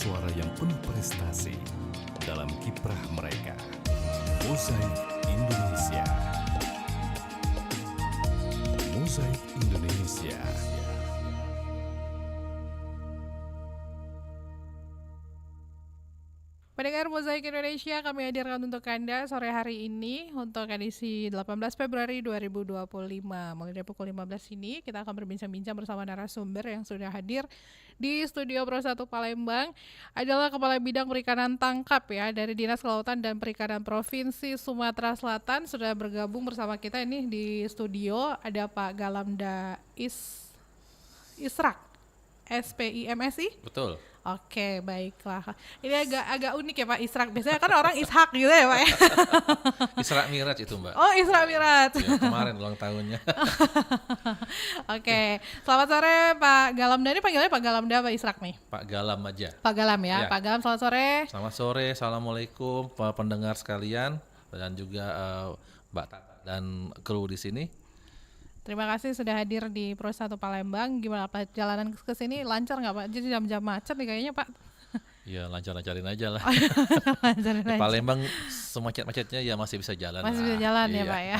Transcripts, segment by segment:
suara yang penuh prestasi dalam kiprah mereka. Mozaik Indonesia. Mozaik Indonesia. Pendengar Mozaik Indonesia, kami hadirkan untuk Anda sore hari ini untuk edisi 18 Februari 2025. Mulai dari pukul 15 ini kita akan berbincang-bincang bersama narasumber yang sudah hadir di Studio Pro 1 Palembang. Adalah Kepala Bidang Perikanan Tangkap ya dari Dinas Kelautan dan Perikanan Provinsi Sumatera Selatan. Sudah bergabung bersama kita ini di studio. Ada Pak Galamda Israk, SPIMSI. Betul. Oke, baiklah. Ini agak unik ya Pak Israk. Biasanya kan orang Ishak gitu ya Pak ya. Isra Miraj itu Mbak. Oh, Isra Miraj. Ya, kemarin ulang tahunnya. Oke, selamat sore Pak Galamda. Ini panggilannya Pak Galamda Pak Israk nih? Pak Galam aja. Pak Galam ya. Ya. Pak Galam, selamat sore. Selamat sore, assalamualaikum para pendengar sekalian dan juga Mbak Tata dan kru di sini. Terima kasih sudah hadir di Pro 1 Palembang. Gimana perjalanan ke sini, lancar nggak Pak? Jadi jam-jam macet nih kayaknya Pak. Ya lancar-lancarin aja lah. Lancarin Di aja. Palembang semacet-macetnya ya masih bisa jalan. Masih lah. bisa jalan ya Iya. Pak ya.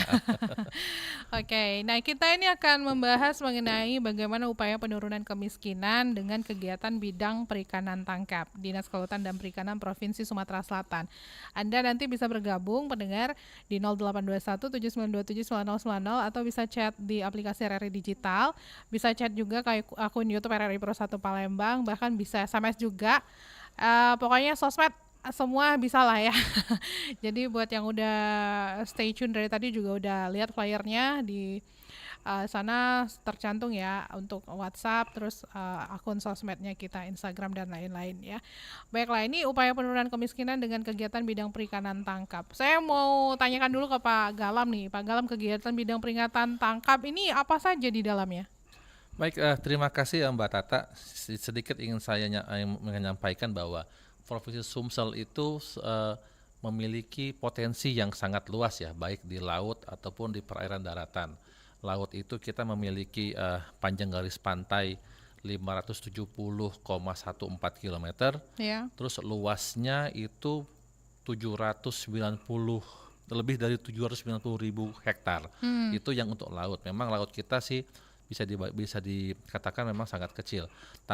Oke, nah kita ini akan membahas mengenai bagaimana upaya penurunan kemiskinan dengan kegiatan bidang perikanan tangkap Dinas Kelautan dan Perikanan Provinsi Sumatera Selatan. Anda nanti bisa bergabung pendengar di 0821 7927 9090 atau bisa chat di aplikasi RRI Digital, bisa chat juga ke akun YouTube RRI Pro 1 Palembang, bahkan bisa SMS juga. Pokoknya sosmed semua bisa lah ya. Jadi buat yang udah stay tune dari tadi juga udah lihat flyernya di sana tercantung ya untuk WhatsApp, terus akun sosmednya kita, Instagram dan lain-lain ya. Baiklah, ini upaya penurunan kemiskinan dengan kegiatan bidang perikanan tangkap. Saya mau tanyakan dulu ke Pak Galam nih. Pak Galam, kegiatan bidang perikanan tangkap ini apa saja di dalamnya? Baik, terima kasih Mbak Tata. Sedikit ingin saya menyampaikan bahwa Provinsi Sumsel itu memiliki potensi yang sangat luas ya, baik di laut ataupun di perairan daratan. Laut itu kita memiliki panjang garis pantai 570,14 km, Ya. terus luasnya itu 790 lebih dari 790.000 hektar. Itu yang untuk laut. Memang laut kita sih bisa dikatakan memang sangat kecil.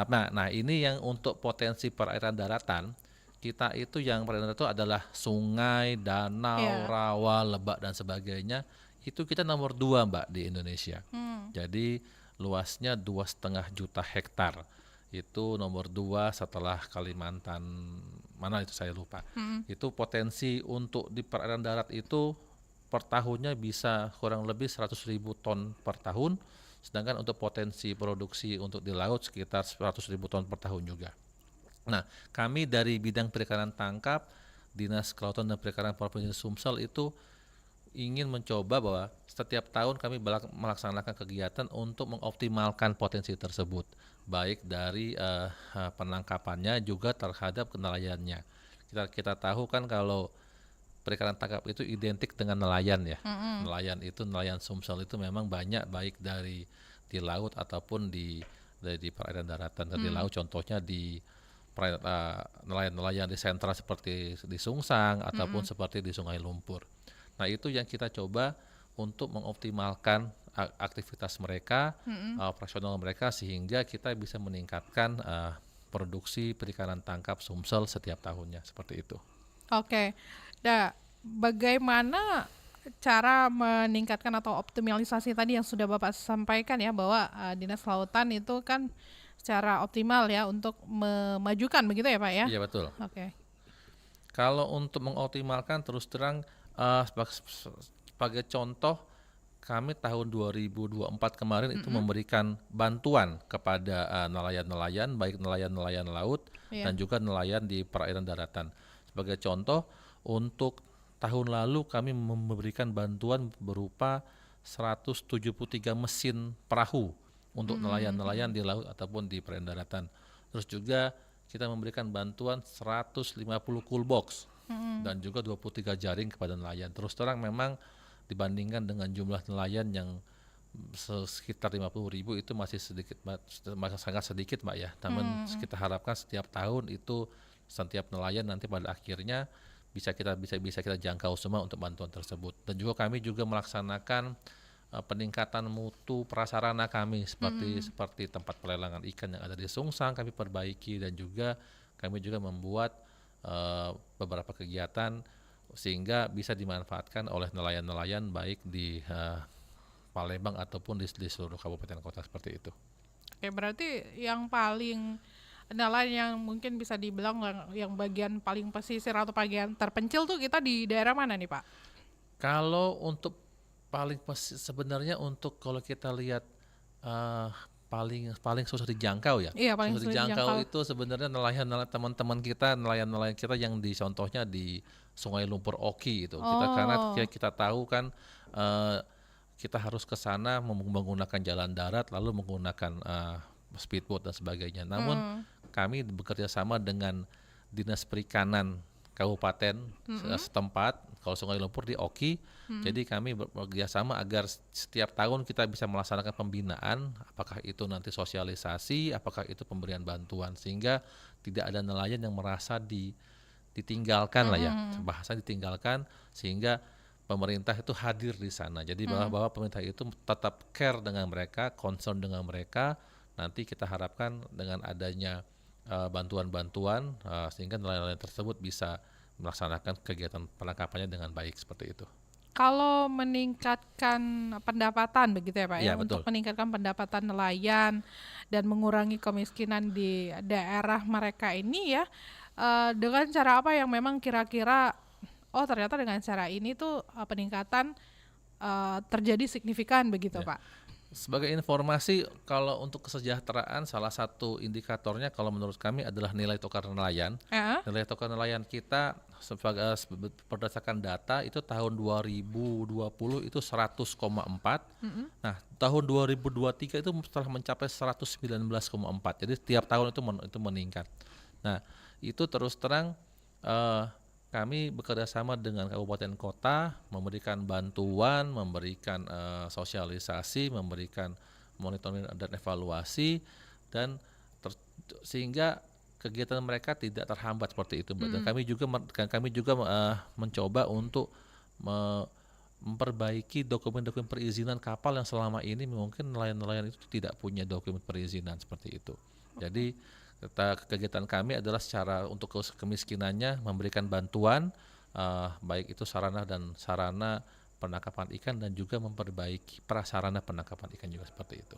Nah ini yang untuk potensi perairan daratan kita itu yang perairan daratan itu adalah sungai, danau, rawa, lebak dan sebagainya. Itu kita nomor 2 Mbak di Indonesia. Jadi luasnya 2,5 juta hektar. Itu nomor 2 setelah Kalimantan, mana itu saya lupa. Itu potensi untuk di perairan darat itu per tahunnya bisa kurang lebih 100.000 ton per tahun. Sedangkan untuk potensi produksi untuk di laut sekitar 100.000 ton per tahun juga. Nah, kami dari bidang perikanan tangkap, Dinas Kelautan dan Perikanan Provinsi Sumsel itu ingin mencoba bahwa setiap tahun kami melaksanakan kegiatan untuk mengoptimalkan potensi tersebut, baik dari penangkapannya juga terhadap nelayannya. Kita tahu kan kalau perikanan tangkap itu identik dengan nelayan ya. Nelayan Sumsel itu memang banyak baik dari di laut ataupun di perairan daratan. Di laut contohnya di nelayan-nelayan di sentra seperti di Sungsang ataupun seperti di Sungai Lumpur. Nah, itu yang kita coba untuk mengoptimalkan aktivitas mereka, operasional mereka sehingga kita bisa meningkatkan produksi perikanan tangkap Sumsel setiap tahunnya seperti itu. Oke. Nah, bagaimana cara meningkatkan atau optimalisasi tadi yang sudah Bapak sampaikan ya, bahwa Dinas Kelautan itu kan secara optimal ya untuk memajukan begitu ya Pak ya? Iya betul. Oke. Kalau untuk mengoptimalkan terus terang sebagai contoh kami tahun 2024 kemarin itu memberikan bantuan kepada nelayan-nelayan, baik nelayan-nelayan laut dan juga nelayan di perairan daratan. Sebagai contoh, untuk tahun lalu kami memberikan bantuan berupa 173 mesin perahu untuk nelayan-nelayan di laut ataupun di perairan daratan. Terus juga kita memberikan bantuan 150 cool box dan juga 23 jaring kepada nelayan. Terus terang memang dibandingkan dengan jumlah nelayan yang sekitar 50.000 itu masih sedikit, masih sangat sedikit Mbak ya. Namun kita harapkan setiap tahun itu setiap nelayan nanti pada akhirnya bisa kita jangkau semua untuk bantuan tersebut. Dan juga kami juga melaksanakan peningkatan mutu prasarana kami seperti tempat pelelangan ikan yang ada di Sungsang kami perbaiki, dan juga kami juga membuat beberapa kegiatan sehingga bisa dimanfaatkan oleh nelayan-nelayan baik di Palembang ataupun di seluruh kabupaten kota seperti itu. Oke, berarti yang paling nelayan yang mungkin bisa dibilang yang bagian paling pesisir atau bagian terpencil tuh kita di daerah mana nih Pak? Kalau untuk sebenarnya untuk kalau kita lihat paling susah dijangkau ya. Iya, paling Susah sulit dijangkau dijangkau. itu sebenarnya nelayan teman-teman kita, nelayan-nelayan kita yang contohnya di Sungai Lumpur Oki itu. Karena kita tahu kan kita harus ke sana menggunakan jalan darat lalu menggunakan speedboat dan sebagainya. Namun kami bekerja sama dengan Dinas Perikanan Kabupaten setempat, kalau Sungai Lumpur di Oki. Jadi kami bekerja sama agar setiap tahun kita bisa melaksanakan pembinaan, apakah itu nanti sosialisasi, apakah itu pemberian bantuan, sehingga tidak ada nelayan yang merasa ditinggalkan lah ya, bahasa ditinggalkan, sehingga pemerintah itu hadir di sana. Jadi bahwa pemerintah itu tetap care dengan mereka, concern dengan mereka. Nanti kita harapkan dengan adanya bantuan-bantuan sehingga nelayan-nelayan tersebut bisa melaksanakan kegiatan penangkapannya dengan baik seperti itu. Kalau meningkatkan pendapatan begitu ya Pak Iya, ya, untuk betul. meningkatkan pendapatan nelayan dan mengurangi kemiskinan di daerah mereka ini ya, dengan cara apa yang memang kira-kira ternyata dengan cara ini tuh peningkatan terjadi signifikan begitu Ya. Pak? Sebagai informasi, kalau untuk kesejahteraan salah satu indikatornya kalau menurut kami adalah nilai tukar nelayan. Nilai tukar nelayan kita berdasarkan data itu tahun 2020 itu 100,4. Nah, tahun 2023 itu telah mencapai 119,4. Jadi setiap tahun itu meningkat. Nah, itu terus terang kami bekerja sama dengan kabupaten kota, memberikan bantuan, memberikan sosialisasi, memberikan monitoring dan evaluasi, dan sehingga kegiatan mereka tidak terhambat seperti itu. Dan kami juga mencoba untuk memperbaiki dokumen-dokumen perizinan kapal yang selama ini mungkin nelayan-nelayan itu tidak punya dokumen perizinan seperti itu. Jadi kegiatan kami adalah secara untuk kemiskinannya memberikan bantuan baik itu sarana penangkapan ikan dan juga memperbaiki prasarana penangkapan ikan juga seperti itu.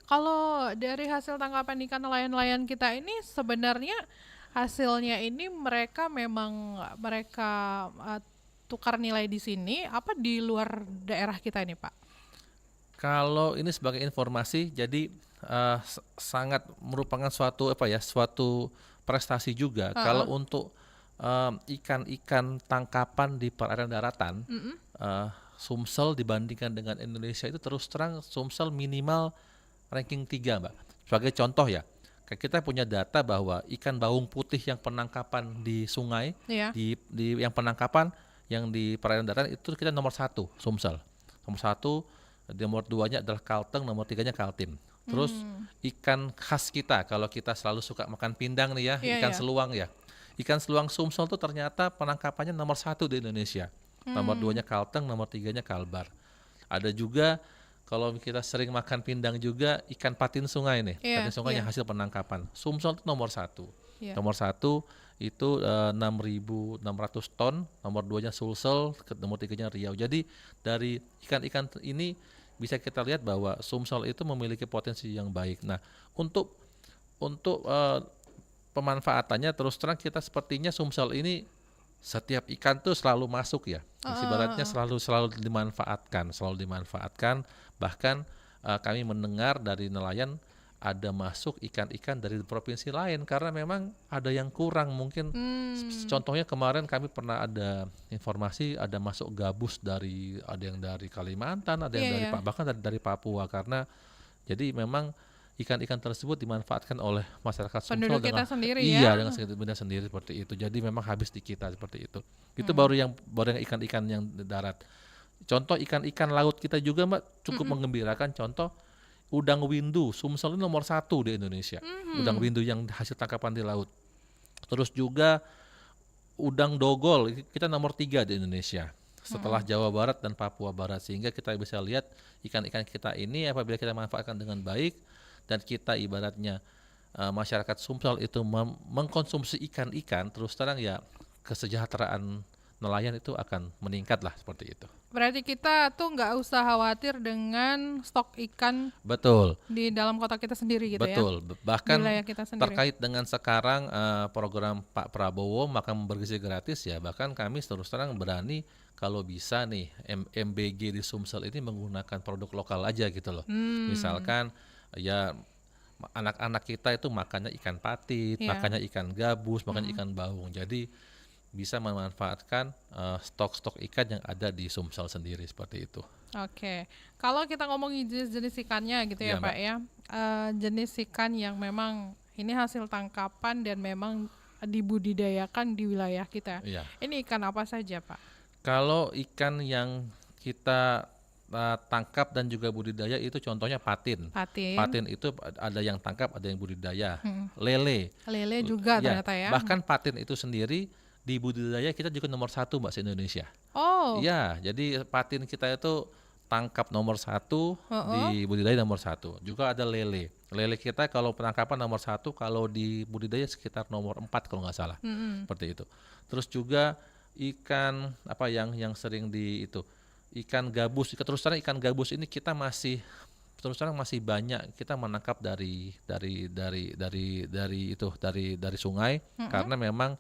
Kalau dari hasil tangkapan ikan nelayan-nelayan kita ini sebenarnya hasilnya ini mereka tukar nilai di sini apa di luar daerah kita ini Pak? Kalau ini sebagai informasi, jadi sangat merupakan suatu prestasi juga. Kalau untuk ikan-ikan tangkapan di perairan daratan, Sumsel dibandingkan dengan Indonesia itu terus terang Sumsel minimal ranking 3 Mbak. Sebagai contoh ya, kita punya data bahwa ikan baung putih yang penangkapan di sungai, di yang penangkapan yang di perairan daratan itu kita nomor 1 Sumsel. Nomor 1, nomor 2-nya adalah kalteng, nomor 3-nya kaltim. Terus ikan khas kita, kalau kita selalu suka makan pindang nih ya, ikan seluang ya. Ikan seluang Sumsel tuh ternyata penangkapannya nomor 1 di Indonesia. Nomor 2-nya kalteng, nomor 3-nya kalbar. Ada juga kalau kita sering makan pindang juga ikan patin sungai nih. Patin sungai yang hasil penangkapan. Sumsel itu nomor 1. Nomor 1 itu 6.600 ton, nomor 2-nya Sulsel, nomor 3-nya Riau. Jadi dari ikan-ikan ini bisa kita lihat bahwa Sumsel itu memiliki potensi yang baik. Nah, untuk pemanfaatannya terus terang kita sepertinya Sumsel ini setiap ikan tuh selalu masuk ya. Ibaratnya selalu dimanfaatkan. Bahkan kami mendengar dari nelayan ada masuk ikan-ikan dari provinsi lain karena memang ada yang kurang mungkin. Contohnya kemarin kami pernah ada informasi ada masuk gabus ada yang dari Kalimantan, ada yang bahkan dari Papua, karena jadi memang ikan-ikan tersebut dimanfaatkan oleh masyarakat Sumsel kita sendiri dengan benda sendiri seperti itu. Jadi memang habis di kita seperti itu. Itu baru yang ikan-ikan yang darat. Contoh ikan-ikan laut kita juga Mbak cukup menggembirakan. Contoh udang windu, Sumsel ini nomor 1 di Indonesia. Udang windu yang hasil tangkapan di laut. Terus juga udang dogol kita nomor 3 di Indonesia setelah Jawa Barat dan Papua Barat, sehingga kita bisa lihat ikan-ikan kita ini apabila kita manfaatkan dengan baik dan kita ibaratnya masyarakat Sumsel itu mengkonsumsi ikan-ikan, terus terang ya kesejahteraan nelayan itu akan meningkat lah seperti itu. Berarti kita tuh nggak usah khawatir dengan stok ikan Betul. di dalam kota kita sendiri gitu ya. Betul, bahkan Wilayah kita sendiri. terkait dengan sekarang program Pak Prabowo makan bergizi gratis ya, bahkan kami terus terang berani kalau bisa nih MBG di Sumsel ini menggunakan produk lokal aja gitu loh. Misalkan ya anak-anak kita itu makannya ikan patit, Iya. makannya ikan gabus, makannya ikan baung. Jadi bisa memanfaatkan stok-stok ikan yang ada di Sumsel sendiri seperti itu. Oke, kalau kita ngomongin jenis-jenis ikannya gitu ya Iya, Pak ya, jenis ikan yang memang ini hasil tangkapan dan memang dibudidayakan di wilayah kita. Iya. Ini ikan apa saja Pak? Kalau ikan yang kita tangkap dan juga budidaya itu contohnya patin. Patin, Patin itu ada yang tangkap, ada yang budidaya. Lele. lele juga Ya, ternyata ya. bahkan patin itu sendiri di budidaya kita juga nomor 1 Mbak se-Indonesia. Oh, Iya, jadi patin kita itu tangkap nomor 1, di budidaya nomor 1. Juga ada lele. Lele kita kalau penangkapan nomor 1, kalau di budidaya sekitar nomor 4 kalau nggak salah. Seperti itu. Terus juga ikan apa yang sering di itu, ikan gabus. Terus terang ikan gabus ini kita masih terus terang masih banyak kita menangkap dari sungai, karena memang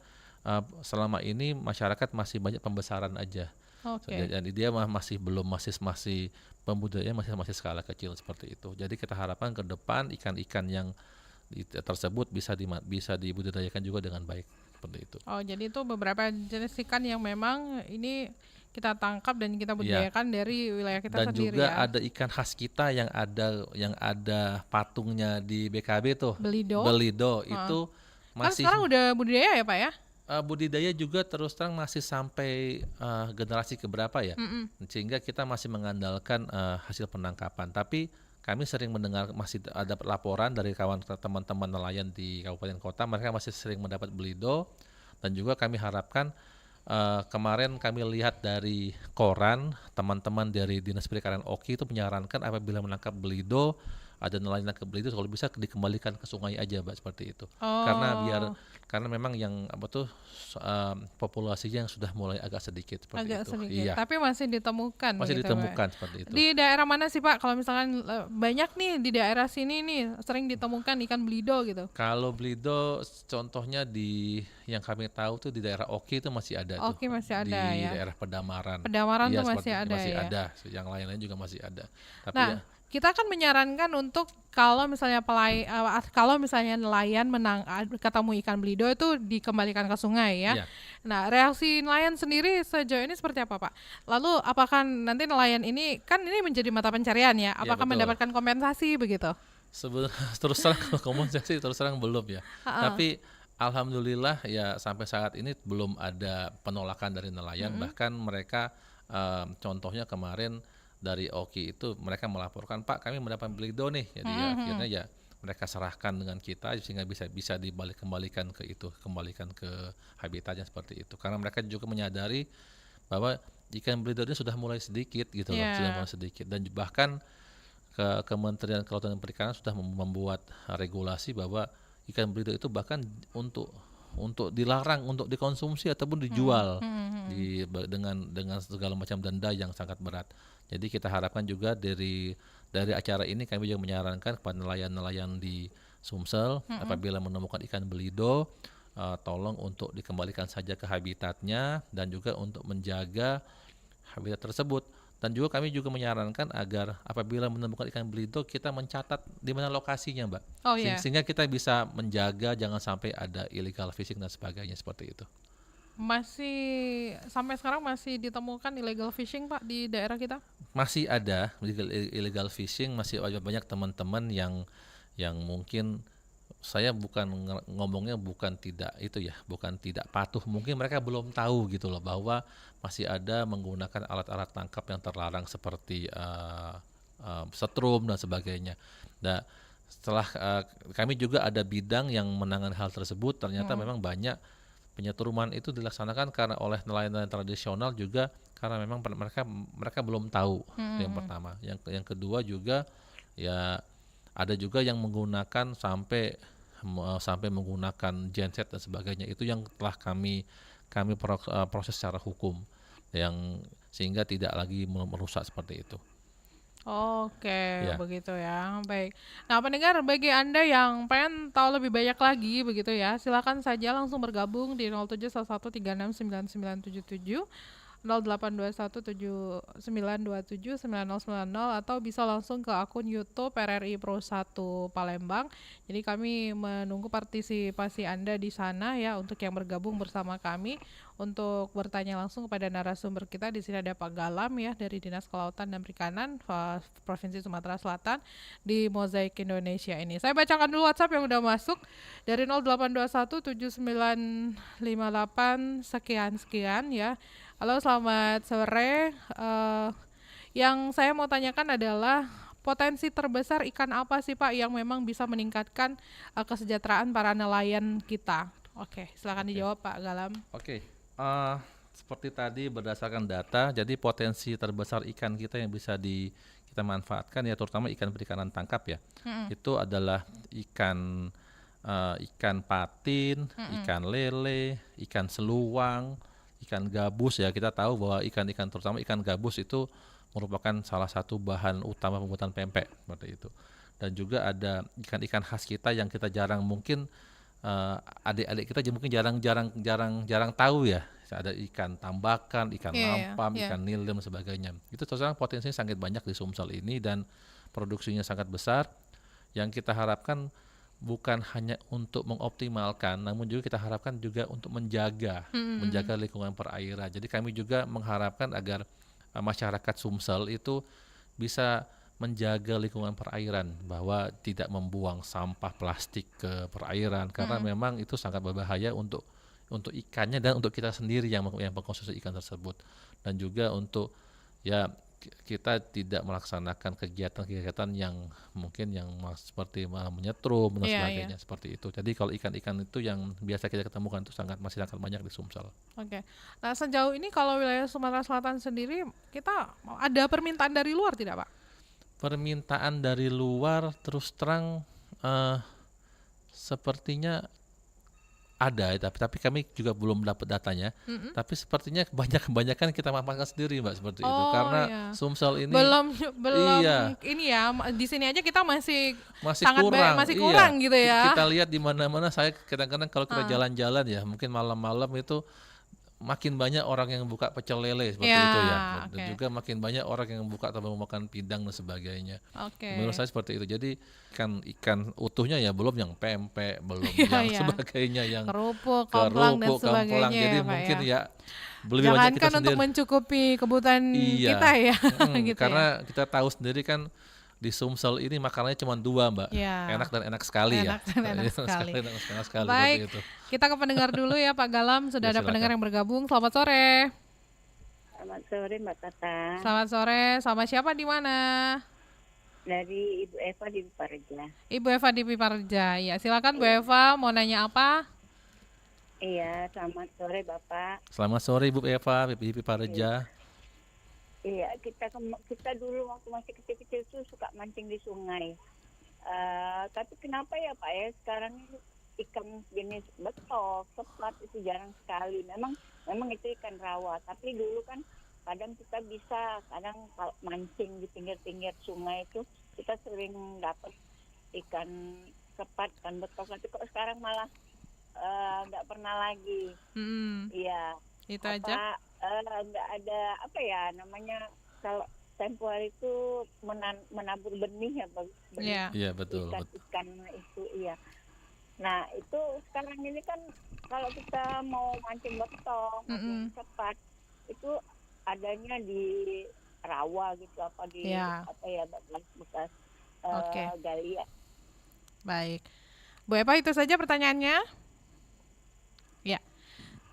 selama ini masyarakat masih banyak pembesaran aja. oke. Jadi dia masih pembudayaan masih skala kecil seperti itu. Jadi kita harapkan ke depan ikan-ikan yang tersebut bisa dibudidayakan juga dengan baik seperti itu. Oh, jadi itu beberapa jenis ikan yang memang ini kita tangkap dan kita Iya. budidayakan dari wilayah kita Dan sendiri juga ya. ada ikan khas kita yang ada patungnya di BKB tuh. Belido. Belido itu Kan masih sekarang udah budidaya ya Pak ya? budidaya juga terus terang masih sampai generasi keberapa ya, sehingga kita masih mengandalkan hasil penangkapan. Tapi kami sering mendengar masih ada laporan dari teman-teman nelayan di kabupaten kota, mereka masih sering mendapat belido. Dan juga kami harapkan kemarin kami lihat dari koran, teman-teman dari Dinas Perikanan Oki itu menyarankan apabila menangkap belido, ada nelayan nangkap belido kalau bisa dikembalikan ke sungai aja Mbak, seperti itu. Karena memang yang populasinya yang sudah mulai agak sedikit seperti Agak itu. sedikit, Iya, tapi masih ditemukan. masih begitu, Pak. ditemukan seperti itu. Di daerah mana sih Pak? Kalau misalkan banyak nih di daerah sini nih sering ditemukan ikan belido gitu. Kalau belido contohnya yang kami tahu tuh di daerah Oki itu masih ada tuh. Oki masih ada di ya. daerah Pedamaran. Pedamaran Iya, tuh masih seperti- ada masih ya. ada. Yang lain-lain juga masih ada. Tapi Nah, ya, kita kan menyarankan untuk kalau misalnya kalau misalnya nelayan ketemu ikan belido itu dikembalikan ke sungai ya. Iya. Nah, reaksi nelayan sendiri sejauh ini seperti apa, Pak? Lalu apakah nanti nelayan ini kan ini menjadi mata pencarian ya? Apakah betul. mendapatkan kompensasi begitu? sebenarnya terus terang kalau komunikasi terus terang belum ya. Tapi alhamdulillah ya sampai saat ini belum ada penolakan dari nelayan. Bahkan mereka contohnya kemarin dari Oki itu mereka melaporkan, Pak kami mendapat belido nih. Jadi ya, akhirnya ya mereka serahkan dengan kita sehingga bisa kembalikan ke habitatnya seperti itu. Karena mereka juga menyadari bahwa ikan belido ini sudah mulai sedikit gitu loh, Yeah. sudah mulai sedikit, dan bahkan Kementerian Kelautan dan Perikanan sudah membuat regulasi bahwa ikan belido itu bahkan untuk dilarang untuk dikonsumsi ataupun dijual dengan segala macam denda yang sangat berat. Jadi kita harapkan juga dari acara ini kami juga menyarankan kepada nelayan-nelayan di Sumsel apabila menemukan ikan belido, tolong untuk dikembalikan saja ke habitatnya dan juga untuk menjaga habitat tersebut. Dan juga kami juga menyarankan agar apabila menemukan ikan belido kita mencatat di mana lokasinya, Mbak. Oh iya. Sehingga kita bisa menjaga jangan sampai ada illegal fishing dan sebagainya seperti itu. Masih sampai sekarang masih ditemukan illegal fishing Pak di daerah kita? Masih ada illegal fishing, masih ada banyak teman-teman yang mungkin saya bukan ngomongnya bukan tidak itu ya, bukan tidak patuh. Mungkin mereka belum tahu gitu loh bahwa masih ada menggunakan alat-alat tangkap yang terlarang seperti setrum dan sebagainya. Nah, setelah kami juga ada bidang yang menangani hal tersebut, ternyata memang banyak penyetruman itu dilaksanakan karena oleh nelayan-nelayan tradisional juga karena memang mereka belum tahu. Yang pertama, yang kedua juga ya ada juga yang menggunakan sampai menggunakan genset dan sebagainya. Itu yang telah kami proses secara hukum yang sehingga tidak lagi merusak seperti itu. Oke, Ya. begitu ya. Baik. Nah, pendengar, bagi Anda yang pengen tahu lebih banyak lagi begitu ya, silakan saja langsung bergabung di 0711369977, 082179279090, atau bisa langsung ke akun YouTube RRI Pro 1 Palembang. Jadi kami menunggu partisipasi Anda di sana ya untuk yang bergabung bersama kami untuk bertanya langsung kepada narasumber kita. Di sini ada Pak Galam ya dari Dinas Kelautan dan Perikanan Provinsi Sumatera Selatan di Mozaik Indonesia ini. Saya bacakan dulu WhatsApp yang udah masuk dari 08217958 sekian ya. Halo, selamat sore. Yang saya mau tanyakan adalah potensi terbesar ikan apa sih Pak yang memang bisa meningkatkan kesejahteraan para nelayan kita? Oke, silakan dijawab Pak Galam. Oke, seperti tadi berdasarkan data, jadi potensi terbesar ikan kita yang bisa kita manfaatkan ya terutama ikan perikanan tangkap ya. Itu adalah ikan patin, ikan lele, ikan seluwang, ikan gabus ya. Kita tahu bahwa ikan-ikan terutama ikan gabus itu merupakan salah satu bahan utama pembuatan pempek seperti itu. Dan juga ada ikan-ikan khas kita yang kita jarang mungkin adik-adik kita mungkin jarang tahu ya. Ada ikan tambakan, ikan lampam, ikan nil dan sebagainya. Itu terus terang potensinya sangat banyak di Sumsel ini dan produksinya sangat besar. Yang kita harapkan bukan hanya untuk mengoptimalkan, namun juga kita harapkan juga untuk menjaga lingkungan perairan. Jadi kami juga mengharapkan agar masyarakat Sumsel itu bisa menjaga lingkungan perairan, bahwa tidak membuang sampah plastik ke perairan karena memang itu sangat berbahaya untuk ikannya dan untuk kita sendiri yang mengkonsumsi ikan tersebut. Dan juga untuk ya kita tidak melaksanakan kegiatan-kegiatan yang mungkin yang seperti menyetrum dan sebagainya seperti itu. Jadi kalau ikan-ikan itu yang biasa kita ketemukan itu masih sangat banyak di Sumsel. Oke. Nah, sejauh ini kalau wilayah Sumatera Selatan sendiri kita ada permintaan dari luar tidak Pak? Permintaan dari luar terus terang sepertinya ada, tapi kami juga belum dapat datanya. Tapi sepertinya kebanyakan kita manfaatkan sendiri Mbak seperti itu karena Sumsel ini belum iya, ini ya, di sini aja kita masih iya. kurang gitu ya. Kita lihat di mana-mana. Saya kadang-kadang kalau kita jalan-jalan ya mungkin malam-malam itu makin banyak orang yang buka pecel lele seperti itu ya. Dan juga makin banyak orang yang buka atau makan pindang dan sebagainya. Menurut saya seperti itu. Jadi ikan utuhnya ya belum yang pempek, belum yang sebagainya, yang kerupuk, komplang dan sebagainya. Jadi ya, mungkin ya lebih banyak kita sendiri untuk mencukupi kebutuhan kita ya. Gitu karena kita tahu sendiri kan di Sumsel ini makanannya cuma 2 Mbak, enak dan enak sekali enak sekali. seperti Baik, itu. Kita ke pendengar dulu ya Pak Galam, sudah ada pendengar yang bergabung. Selamat sore. Selamat sore Mbak Tata. Selamat sore, sama siapa di mana? Dari Ibu Eva di Piparja. Ibu Eva di Piparja, ya silakan Bu Eva, mau nanya apa? Iya, selamat sore Bapak. Selamat sore Ibu Eva di Piparja. Iya, kita dulu waktu masih kecil-kecil tuh suka mancing di sungai. Tapi kenapa ya Pak ya sekarang ikan jenis betok, sepat itu jarang sekali. Memang itu ikan rawa. Tapi dulu kan kadang kita bisa, kadang kalau mancing di pinggir-pinggir sungai itu kita sering dapat ikan sepat, ikan betok. Tapi kok sekarang malah nggak pernah lagi. Iya. Itu aja. Nggak ada apa ya namanya, kalau tempo hari itu menabur benih ya benih. Iya betul. Ikan itu iya. Nah itu sekarang ini kan kalau kita mau mancing betok, mancing sepat itu adanya di rawa gitu apa di apa ya bekas gali ya. Baik. Bu Eva, itu saja pertanyaannya. Ya,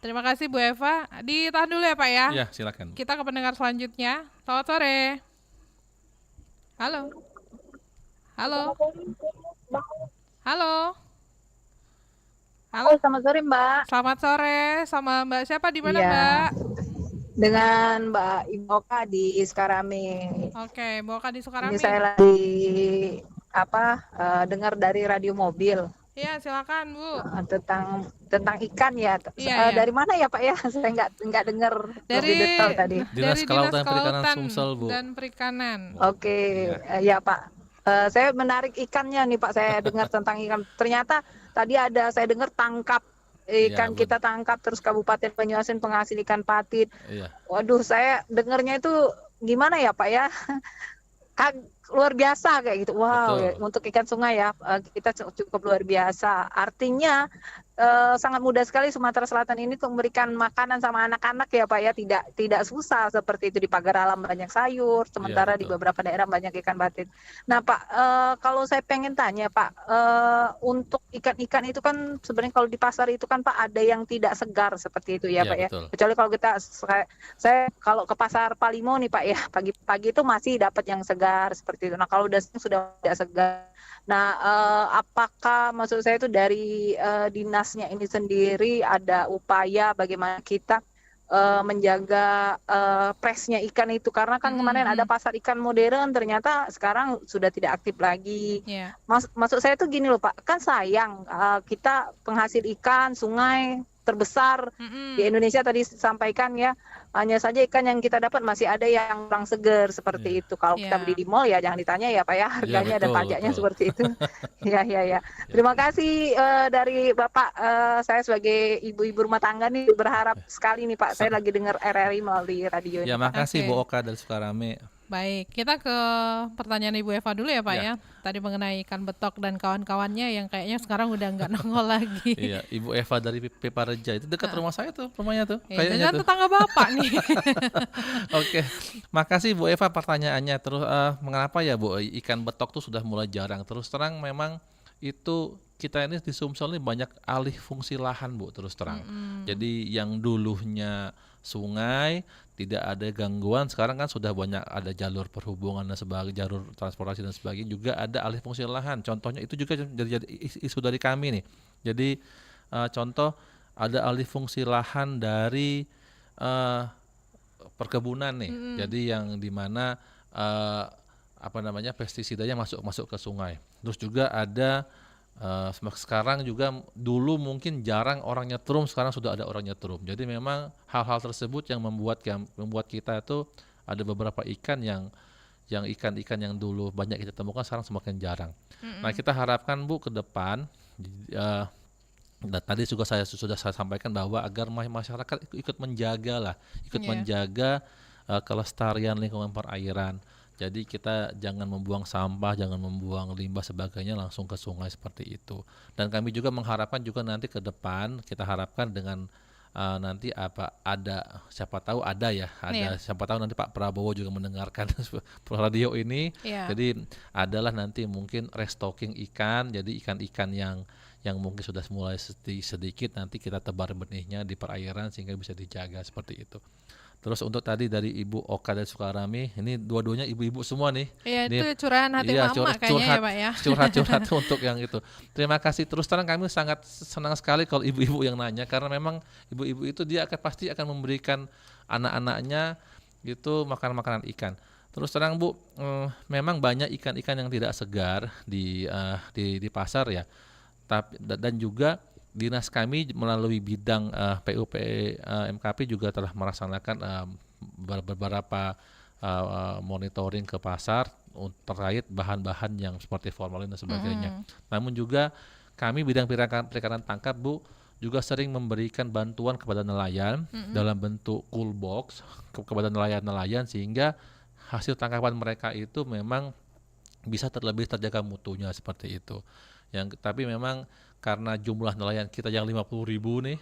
terima kasih Bu Eva. Ditahan dulu ya Pak ya. Ya, silakan. Kita ke pendengar selanjutnya. Selamat sore. Halo. Halo. Halo. Halo. Selamat sore Mbak. Selamat sore. Sama Mbak siapa di mana Iya. Mbak? Dengan Mbak Ibu Oka di Sukarame. Oke, bawa di Ini Sukarame. saya lagi dengar dari radio mobil Iya, silakan Bu. tentang ikan ya. Iya, iya. Dari mana ya Pak ya? Saya nggak dengar lebih detail tadi. Dinas dari Kelautan Dinas Perikanan Kelautan Sumsel, Bu. dan Perikanan. Oke, ya Pak. Saya menarik ikannya nih Pak. Saya dengar tentang ikan. Ternyata tadi saya dengar tangkap ikan Iya, kita tangkap terus Kabupaten Banyuasin penghasil ikan patin. Iya. Waduh, saya dengarnya itu gimana ya Pak ya? Luar biasa kayak gitu. Wow, Betul. ya, untuk ikan sungai ya kita cukup luar biasa. Artinya sangat mudah sekali Sumatera Selatan ini untuk memberikan makanan sama anak-anak ya Pak ya. Tidak susah seperti itu. Di pagar alam banyak sayur, sementara di betul. beberapa daerah banyak ikan patin. Nah Pak, kalau saya pengen tanya Pak, untuk ikan-ikan itu kan sebenarnya kalau di pasar itu kan Pak ada yang tidak segar seperti itu ya Iya, Pak ya. betul. Kecuali kalau saya kalau ke pasar Palimo nih Pak ya, pagi-pagi itu masih dapat yang segar seperti itu. Nah kalau udah sudah tidak segar. Nah, apakah maksud saya itu dari dinasnya ini sendiri ada upaya bagaimana kita menjaga presnya ikan itu, karena kan kemarin ada pasar ikan modern ternyata sekarang sudah tidak aktif lagi. Iya. Maksud saya tuh gini loh Pak, kan sayang kita penghasil ikan sungai terbesar di Indonesia tadi disampaikan ya, hanya saja ikan yang kita dapat masih ada yang kurang seger seperti itu. Kalau kita Iya. beli di mall ya jangan ditanya ya Pak ya, harganya dan betul, pajaknya betul. seperti itu. Ya. Terima kasih dari Bapak. Saya sebagai ibu-ibu rumah tangga nih berharap sekali nih Pak, saya lagi dengar RRI melalui radio Ya, ini. makasih Oke. Bu Oka dari Sukarame. Baik, kita ke pertanyaan Ibu Eva dulu ya Pak ya. Tadi mengenai ikan betok dan kawan-kawannya yang kayaknya sekarang udah nggak nongol lagi. Iya, Ibu Eva dari Pepareja itu dekat rumah saya tuh, rumahnya tuh. Ya, Kayaknya jangan tuh. tetangga Bapak nih. Oke, makasih Bu Eva pertanyaannya. Terus mengapa ya Bu ikan betok tuh sudah mulai jarang? Terus terang memang itu kita ini di Sumsel ini banyak alih fungsi lahan Bu, terus terang. Jadi yang dulunya sungai tidak ada gangguan, sekarang kan sudah banyak ada jalur perhubungan dan sebagainya, jalur transportasi dan sebagainya, juga ada alih fungsi lahan. Contohnya itu juga jadi isu dari kami nih. Jadi contoh ada alih fungsi lahan dari perkebunan nih. Jadi yang dimana pestisidanya masuk ke sungai. Terus juga ada sekarang juga dulu mungkin jarang orang nyetrum, sekarang sudah ada orang nyetrum. Jadi memang hal-hal tersebut yang membuat kita itu ada beberapa ikan yang ikan-ikan yang dulu banyak kita temukan sekarang semakin jarang. Nah, kita harapkan Bu ke depan tadi juga sudah saya sampaikan bahwa agar masyarakat ikut menjaga menjaga kelestarian lingkungan perairan. Jadi kita jangan membuang sampah, jangan membuang limbah sebagainya langsung ke sungai seperti itu. Dan kami juga mengharapkan juga nanti ke depan kita harapkan dengan nanti siapa tahu nanti Pak Prabowo juga mendengarkan radio ini. Iya. Jadi adalah nanti mungkin restocking ikan, jadi ikan-ikan yang mungkin sudah mulai sedikit nanti kita tebar benihnya di perairan sehingga bisa dijaga seperti itu. Terus untuk tadi dari Ibu Oka dari Sukarame, ini dua-duanya ibu-ibu semua nih. Iya, Ini- itu curahan hati mama kayaknya ya Pak ya. curhat untuk yang itu. Terima kasih. Terus terang kami sangat senang sekali kalau ibu-ibu yang nanya, karena memang ibu-ibu itu dia pasti akan memberikan anak-anaknya gitu makanan ikan. Terus terang Bu, memang banyak ikan-ikan yang tidak segar di pasar ya. Dan juga dinas kami melalui bidang PUP MKP juga telah melaksanakan beberapa monitoring ke pasar terkait bahan-bahan yang seperti formalin dan sebagainya. Namun juga kami bidang perikanan tangkap Bu juga sering memberikan bantuan kepada nelayan dalam bentuk cool box kepada nelayan-nelayan sehingga hasil tangkapan mereka itu memang bisa lebih terjaga mutunya seperti itu. Tapi memang karena jumlah nelayan kita yang 50.000 nih,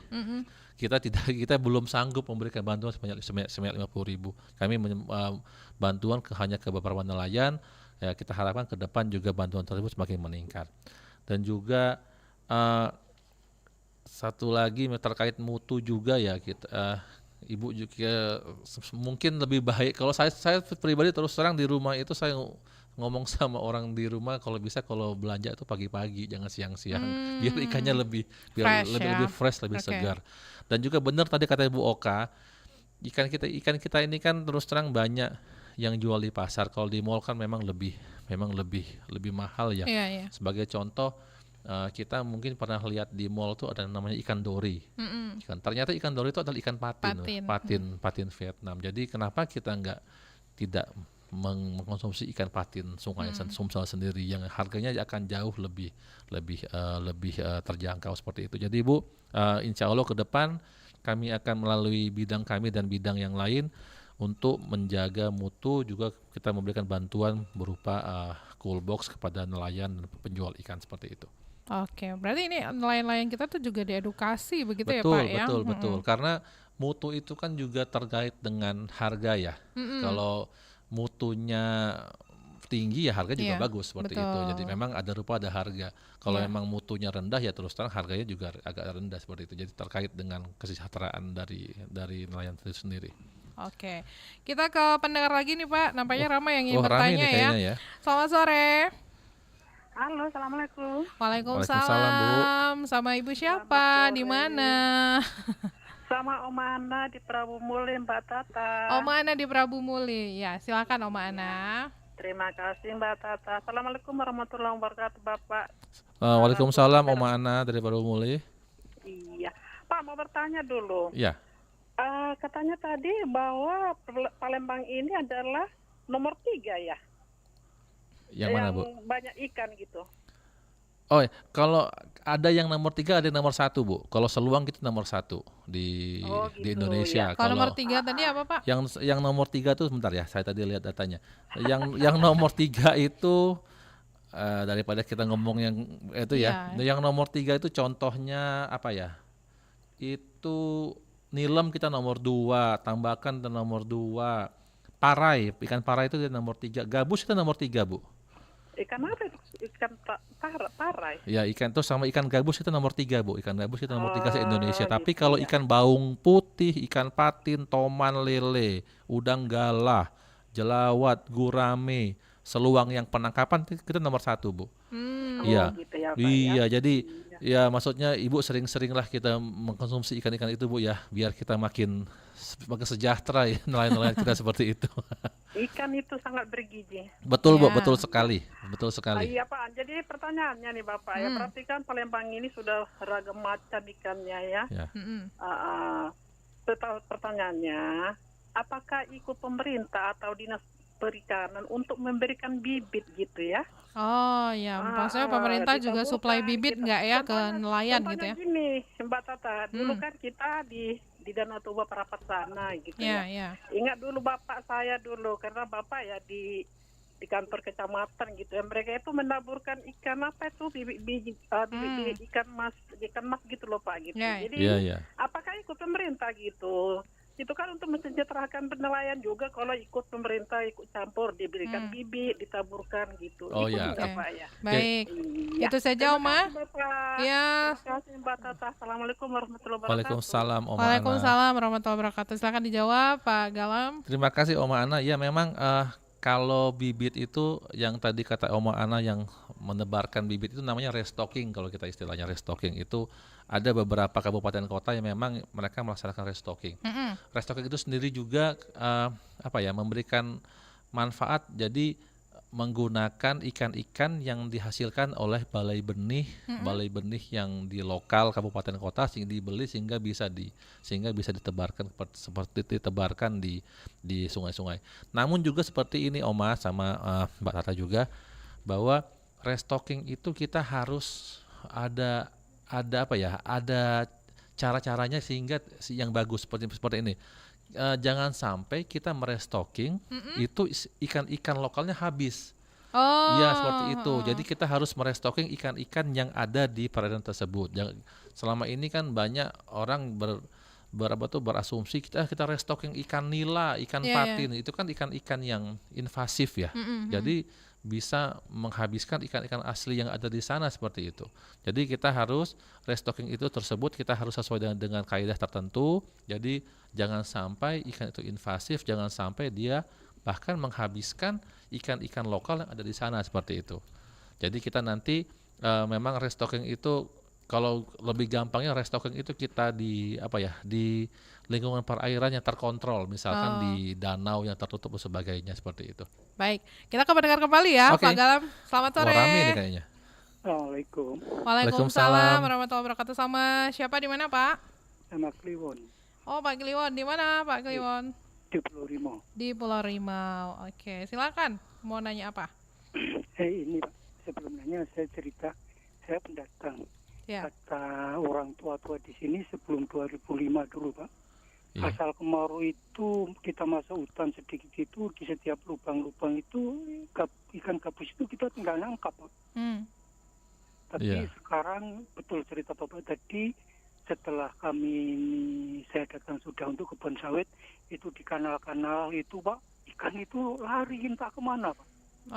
kita belum sanggup memberikan bantuan sebanyak 50.000. Kami bantuan hanya ke beberapa nelayan. Ya, kita harapkan ke depan juga bantuan tersebut semakin meningkat. Dan juga Eh, Satu lagi terkait mutu juga ya kita Ibu juga mungkin lebih baik kalau saya pribadi terus terang di rumah itu saya ngomong sama orang di rumah kalau bisa kalau belanja itu pagi-pagi jangan siang-siang biar ikannya lebih Fresh ya. lebih fresh lebih Oke. segar. Dan juga benar tadi kata Ibu Oka, ikan kita ini kan terus terang banyak yang jual di pasar. Kalau di mall kan memang lebih mahal ya. Iya, iya. Sebagai contoh, kita mungkin pernah lihat di mall tuh ada namanya ikan dori. Ternyata ikan dori itu adalah ikan patin, patin Vietnam. Jadi kenapa kita tidak mengkonsumsi ikan patin sungai Sumsel sendiri yang harganya akan jauh lebih terjangkau seperti itu. Jadi Ibu, insya Allah ke depan kami akan melalui bidang kami dan bidang yang lain untuk menjaga mutu, juga kita memberikan bantuan berupa cool box kepada nelayan dan penjual ikan seperti itu. Oke, berarti ini nelayan-nelayan kita tuh juga diedukasi begitu ya Betul, Pak ya? betul. Karena mutu itu kan juga terkait dengan harga ya. Kalau mutunya tinggi ya harga juga Iya, bagus seperti itu. betul. Jadi memang ada rupa ada harga. Kalau Iya. memang mutunya rendah ya terus terang harganya juga agak rendah seperti itu. Jadi terkait dengan kesejahteraan dari nelayan itu sendiri. Oke, kita ke pendengar lagi nih Pak. Nampaknya ramai yang ingin Rame bertanya nih ya. kayaknya ya. Selamat sore. Halo, assalamualaikum. Waalaikumsalam. Sama Ibu siapa? Selamat Di sore. mana? Sama Oma Ana di Prabu Muli, Mbak Tata. Oma Ana di Prabu Muli. Ya, silakan Oma Ana. Terima kasih Mbak Tata. Assalamualaikum warahmatullahi wabarakatuh, Bapak. Waalaikumsalam Oma Ana dari Baru Muli. Iya, Pak mau bertanya dulu. Ya. Katanya tadi bahwa Palembang ini adalah nomor 3 ya, Yang mana Bu? banyak ikan gitu. Oh, kalau ada yang nomor 3 ada yang nomor 1 Bu. Kalau seluang kita nomor 1 di gitu, Indonesia. Kalau nomor 3 tadi apa Pak? yang nomor 3 tuh sebentar ya, saya tadi lihat datanya. Yang nomor 3 itu daripada kita ngomong yang itu ya. Iya. Yang nomor 3 itu contohnya apa ya? Itu nilem kita nomor 2, tambakan kita nomor 2. Parai, ikan parai itu di nomor 3. Gabus kita nomor 3 Bu. Ikan apa itu? Ikan parai. Ya, ikan itu sama ikan gabus itu nomor 3 Bu. Ikan gabus itu nomor 3 se-Indonesia. Tapi Gitu kalau ya. ikan baung putih, ikan patin, toman lele, udang galah, jelawat, gurame, seluang yang penangkapan kita nomor 1 Bu. Iya. Gitu ya, Pak, Iya, ya. jadi ya maksudnya Ibu sering-seringlah kita mengkonsumsi ikan-ikan itu Bu ya, biar kita makin sejahtera ya nelayan-nelayan kita seperti itu. Ikan itu sangat bergizi. Betul Bu, Ya. betul sekali. Betul sekali. Iya Pak, jadi pertanyaannya nih Bapak ya, berarti kan Palembang ini sudah ragam macam ikannya ya. Ya. Pertanyaannya, apakah ikut pemerintah atau dinas perikanan untuk memberikan bibit gitu ya? Oh ya, maksudnya pemerintah juga ditemukan supply bibit gitu. nggak ya ke Contohnya- nelayan gitu contohnya ya? Gini, Mbak Tata, dulu kan kita di Danau Toba Parapat sana gitu Ya, ya. ya. Ingat dulu bapak saya dulu, karena bapak ya di kantor kecamatan gitu ya, mereka itu menaburkan ikan apa itu bibit ikan mas gitu loh Pak gitu. Ya, Jadi Iya, iya. apakah ikut pemerintah gitu? Itu kan untuk mensejahterakan nelayan juga, kalau ikut pemerintah ikut campur diberikan bibit ditaburkan gitu. Oh, Ikut ya. nggak, Oke. Pak ya? Baik. Iya. Itu saja Terima Oma. kasih, Bapak. Ya. Terima kasih Mbak Tata. Assalamualaikum warahmatullahi wabarakatuh. Waalaikumsalam Oma Ana. Waalaikumsalam warahmatullahi wabarakatuh. Silakan dijawab Pak Galam. Terima kasih Oma Ana. Ya memang kalau bibit itu yang tadi kata Oma Ana yang menebarkan bibit itu namanya restocking, kalau kita istilahnya restocking itu ada beberapa kabupaten kota yang memang mereka melaksanakan restocking. Restocking itu sendiri juga memberikan manfaat, jadi menggunakan ikan-ikan yang dihasilkan oleh balai benih yang di lokal kabupaten kota sehingga dibeli sehingga bisa ditebarkan seperti ditebarkan di sungai-sungai. Namun juga seperti ini Oma sama Mbak Tata juga, bahwa restocking itu kita harus ada cara-caranya sehingga yang bagus seperti ini. Jangan sampai kita merestocking itu ikan-ikan lokalnya habis. Oh. Iya seperti itu. Jadi kita harus merestocking ikan-ikan yang ada di perairan tersebut. Selama ini kan banyak orang berasumsi kita restocking ikan nila, ikan patin. Itu kan ikan-ikan yang invasif ya. Jadi bisa menghabiskan ikan-ikan asli yang ada di sana seperti itu. Jadi kita harus restocking itu tersebut kita harus sesuai dengan kaidah tertentu. Jadi jangan sampai ikan itu invasif, jangan sampai dia bahkan menghabiskan ikan-ikan lokal yang ada di sana seperti itu. Jadi kita nanti memang restocking itu kalau lebih gampangnya restocking itu kita di di lingkungan perairan yang terkontrol, misalkan di danau yang tertutup dan sebagainya seperti itu. Baik, kita ke pendengar kembali ya, Oke. Pak Galam. Selamat sore. Wah, rame nih kayaknya. Assalamualaikum. Waalaikumsalam warahmatullahi wabarakatuh. Sama siapa di mana, Pak? Sama Kliwon Oh, Pak Kliwon. Di mana, Pak Kliwon? di Pulau Rimau. Di Pulau Rimau. Oke, silakan. Mau nanya apa? Ini Pak, sebelumnya saya cerita, saya pendatang. Ya. Kata orang tua-tua di sini sebelum 2005 dulu Pak. Iya. Asal kemarau itu kita masuk hutan sedikit itu di setiap lubang-lubang itu ikan gabus itu kita tinggal nangkap Pak. Tapi Iya. sekarang betul cerita Bapak tadi, setelah saya datang sudah untuk kebun sawit, itu di kanal-kanal itu Pak, ikan itu lari entah kemana Pak.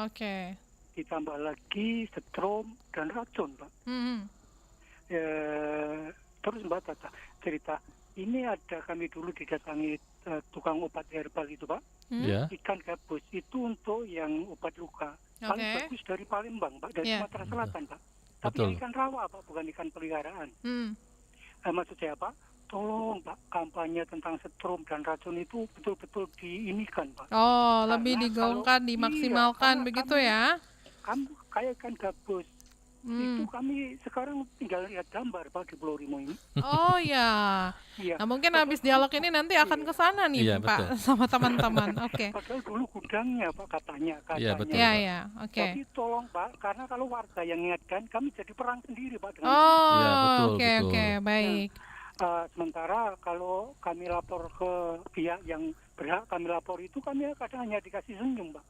Oke. Ditambah lagi setrum dan racun Pak. Terus Mbak Tata cerita, ini ada kami dulu didatangi tukang obat herbal itu Pak. Ya. Ikan gabus itu untuk yang obat luka. Paling Oke. bagus dari Palembang Pak, dari Iya. Sumatera Selatan Pak. Tapi Betul. yang ikan rawa Pak, bukan ikan peliharaan. Maksud saya Pak, tolong Pak, kampanye tentang setrum dan racun itu betul-betul diinikan Pak. Oh, Karena lebih digaungkan, kalau- dimaksimalkan iya, begitu kami- ya? Kamu kayak ikan gabus. Itu kami sekarang tinggal lihat gambar Pak di Pulau Rimau ini. Oh ya. Iya. Nah, mungkin habis dialog ini nanti akan ke sana nih, Iya, Pak, betul. sama teman-teman. Oke. Padahal dulu gudangnya Pak katanya. Iya, betul. Ya, Pak. ya. Oke. Tapi tolong Pak, karena kalau warga yang ingatkan, kami jadi perang sendiri Pak. Dengan Oh, Iya, betul, oke, betul. oke, baik. sementara kalau kami lapor ke pihak yang berhak kami lapor itu, kami kadang hanya dikasih senyum Pak.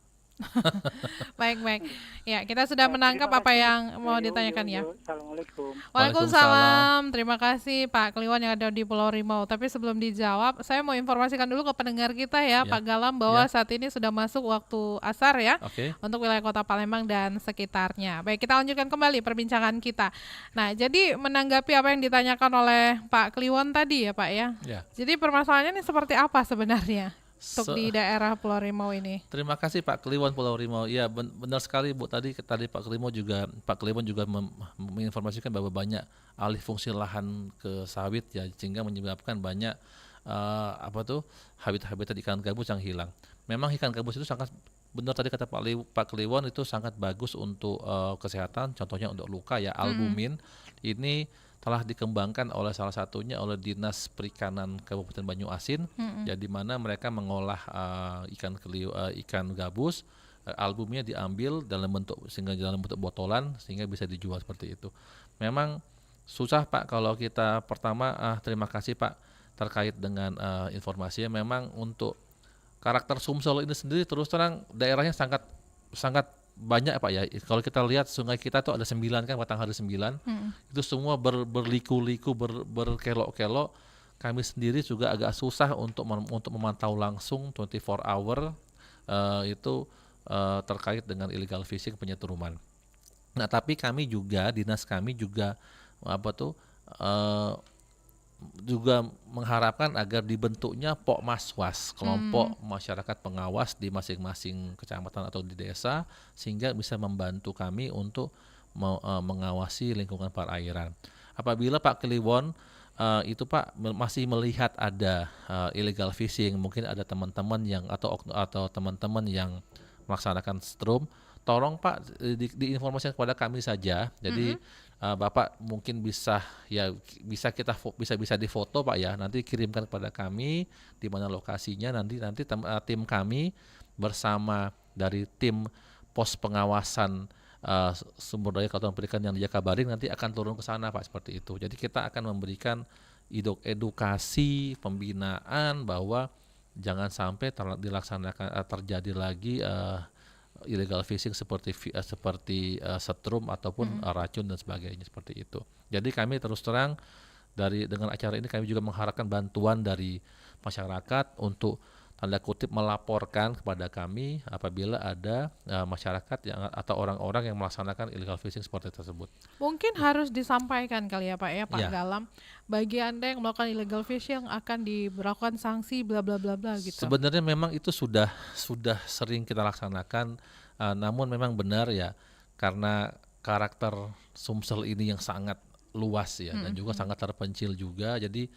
Baik, baik. Ya, kita sudah menangkap Terima apa kasih. yang mau Yo, ditanyakan yo, ya. yo. Assalamualaikum. Waalaikumsalam. Terima kasih Pak Kliwon yang ada di Pulau Rimau. Tapi sebelum dijawab, saya mau informasikan dulu ke pendengar kita ya, Ya. Pak Galam, bahwa Ya. saat ini sudah masuk waktu asar ya. Oke. Untuk wilayah Kota Palembang dan sekitarnya. Baik, kita lanjutkan kembali perbincangan kita. Nah, jadi menanggapi apa yang ditanyakan oleh Pak Kliwon tadi ya Pak ya. Ya. Jadi permasalahannya ini seperti apa sebenarnya untuk Se- di daerah Pulau Rimau ini? Terima kasih Pak Kliwon Pulau Rimau. Ya, benar sekali Bu. Tadi Pak Kliwon juga menginformasikan bahwa banyak alih fungsi lahan ke sawit ya, sehingga menyebabkan banyak habitat ikan gabus yang hilang. Memang ikan gabus itu sangat benar tadi kata Pak Kliwon, itu sangat bagus untuk kesehatan. Contohnya untuk luka ya, albumin ini telah dikembangkan oleh salah satunya oleh Dinas Perikanan Kabupaten Banyuasin, ya di mana mereka mengolah ikan gabus, albumnya diambil dalam bentuk botolan sehingga bisa dijual seperti itu. Memang susah Pak kalau kita pertama terima kasih Pak terkait dengan informasinya. Memang untuk karakter Sumsel ini sendiri terus terang daerahnya sangat banyak Pak ya. Kalau kita lihat sungai kita tuh ada 9 kan, Batanghari 9. Itu semua berliku-liku, berkelok-kelok. Kami sendiri juga agak susah untuk memantau langsung 24 hour itu terkait dengan illegal fishing, penyetruman. Nah, tapi dinas kami juga juga mengharapkan agar dibentuknya Pokmaswas, kelompok masyarakat pengawas di masing-masing kecamatan atau di desa, sehingga bisa membantu kami untuk mengawasi lingkungan perairan. Apabila Pak Kliwon itu Pak masih melihat ada illegal fishing, mungkin ada teman-teman yang atau teman-teman yang melaksanakan strum, tolong Pak diinformasikan kepada kami saja. Jadi Bapak mungkin bisa difoto Pak ya, nanti kirimkan kepada kami di mana lokasinya, nanti tim kami bersama dari tim pos pengawasan sumber daya kelautan perikanan yang di Jakabaring nanti akan turun ke sana Pak, seperti itu. Jadi kita akan memberikan edukasi pembinaan bahwa jangan sampai terjadi lagi illegal fishing seperti setrum ataupun racun dan sebagainya seperti itu. Jadi kami terus terang dengan acara ini kami juga mengharapkan bantuan dari masyarakat untuk tanda kutip melaporkan kepada kami apabila ada masyarakat yang atau orang-orang yang melaksanakan illegal fishing seperti tersebut. Mungkin harus disampaikan kali ya Pak ya, Pak Ya. Galam, bagi Anda yang melakukan illegal fishing akan diberlakukan sanksi bla bla bla bla gitu. Sebenarnya memang itu sudah sering kita laksanakan, namun memang benar ya karena karakter Sumsel ini yang sangat luas ya dan juga sangat terpencil juga, jadi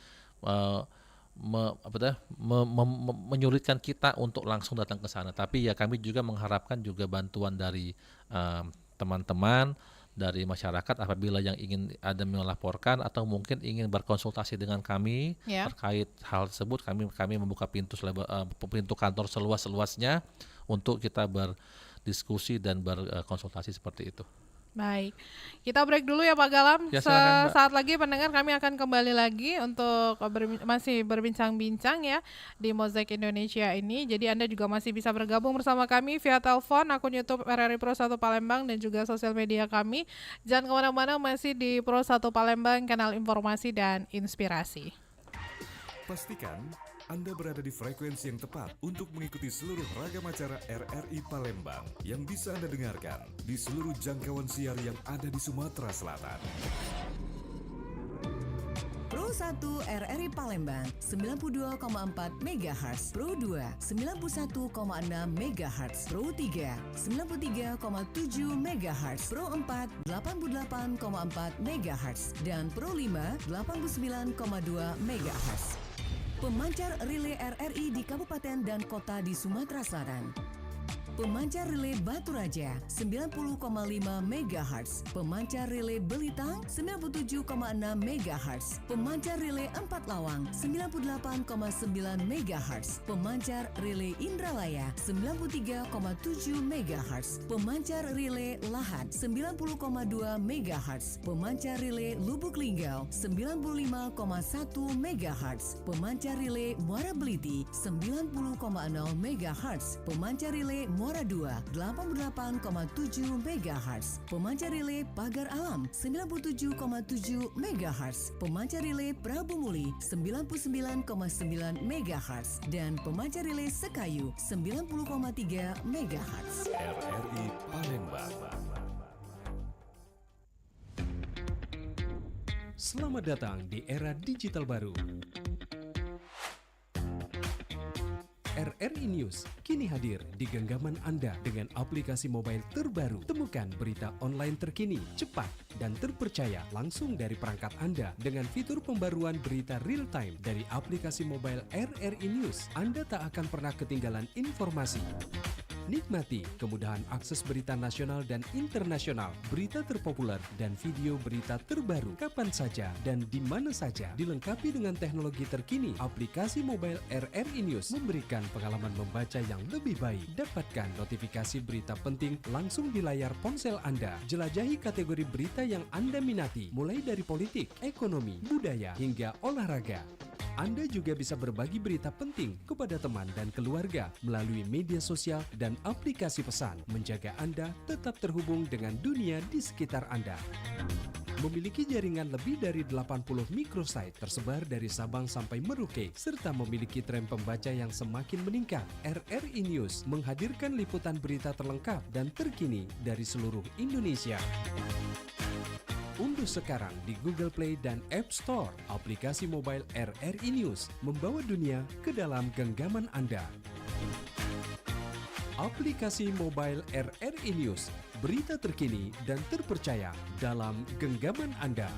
menyulitkan kita untuk langsung datang ke sana. Tapi ya kami juga mengharapkan juga bantuan dari teman-teman dari masyarakat apabila yang ingin ada melaporkan atau mungkin ingin berkonsultasi dengan kami Ya. terkait hal tersebut. Kami membuka pintu kantor seluas-luasnya untuk kita berdiskusi dan berkonsultasi seperti itu. Baik, kita break dulu ya Pak Galam. Ya, silakan, Mbak. Saat lagi pendengar kami akan kembali lagi untuk masih berbincang-bincang ya di Mozaik Indonesia ini. Jadi Anda juga masih bisa bergabung bersama kami via telepon, akun YouTube RRI Pro 1 Palembang dan juga sosial media kami. Jangan kemana-mana, masih di Pro 1 Palembang, kanal informasi dan inspirasi. Pastikan Anda berada di frekuensi yang tepat untuk mengikuti seluruh ragam acara RRI Palembang yang bisa Anda dengarkan di seluruh jangkauan siar yang ada di Sumatera Selatan. Pro 1 RRI Palembang 92,4 MHz, Pro 2 91,6 MHz, Pro 3 93,7 MHz, Pro 4 88,4 MHz, dan Pro 5 89,2 MHz. Pemancar relay RRI di kabupaten dan kota di Sumatera Selatan. Pemancar relay Batu Raja 90,5 MHz, pemancar relay Belitang 97,6 MHz, pemancar relay Empat Lawang 98,9 MHz, pemancar relay Indralaya 93,7 MHz, pemancar relay Lahat 90,2 MHz, pemancar relay Lubuk Linggau 95,1 MHz, pemancar relay Muara Beliti 90,0 MHz, pemancar relay Muara 2 88,7 MHz, pemancar relay Pagar Alam 97,7 MHz, pemancar relay Prabu Muli 99,9 MHz, dan pemancar relay Sekayu 90,3 MHz. RRI Palembang. Selamat datang di era digital baru. RRI News kini hadir di genggaman Anda dengan aplikasi mobile terbaru. Temukan berita online terkini, cepat, dan terpercaya langsung dari perangkat Anda dengan fitur pembaruan berita real time dari aplikasi mobile RRI News. Anda tak akan pernah ketinggalan informasi. Nikmati kemudahan akses berita nasional dan internasional, berita terpopuler, dan video berita terbaru kapan saja dan di mana saja. Dilengkapi dengan teknologi terkini, aplikasi mobile RRI News memberikan pengalaman membaca yang lebih baik. Dapatkan notifikasi berita penting langsung di layar ponsel Anda. Jelajahi kategori berita yang Anda minati, mulai dari politik, ekonomi, budaya, hingga olahraga. Anda juga bisa berbagi berita penting kepada teman dan keluarga melalui media sosial dan aplikasi pesan, menjaga Anda tetap terhubung dengan dunia di sekitar Anda. Memiliki jaringan lebih dari 80 microsite tersebar dari Sabang sampai Merauke, serta memiliki tren pembaca yang semakin meningkat. RRI News menghadirkan liputan berita terlengkap dan terkini dari seluruh Indonesia. Unduh sekarang di Google Play dan App Store aplikasi mobile RRI News, membawa dunia ke dalam genggaman Anda. Aplikasi mobile RRI News, berita terkini dan terpercaya dalam genggaman Anda.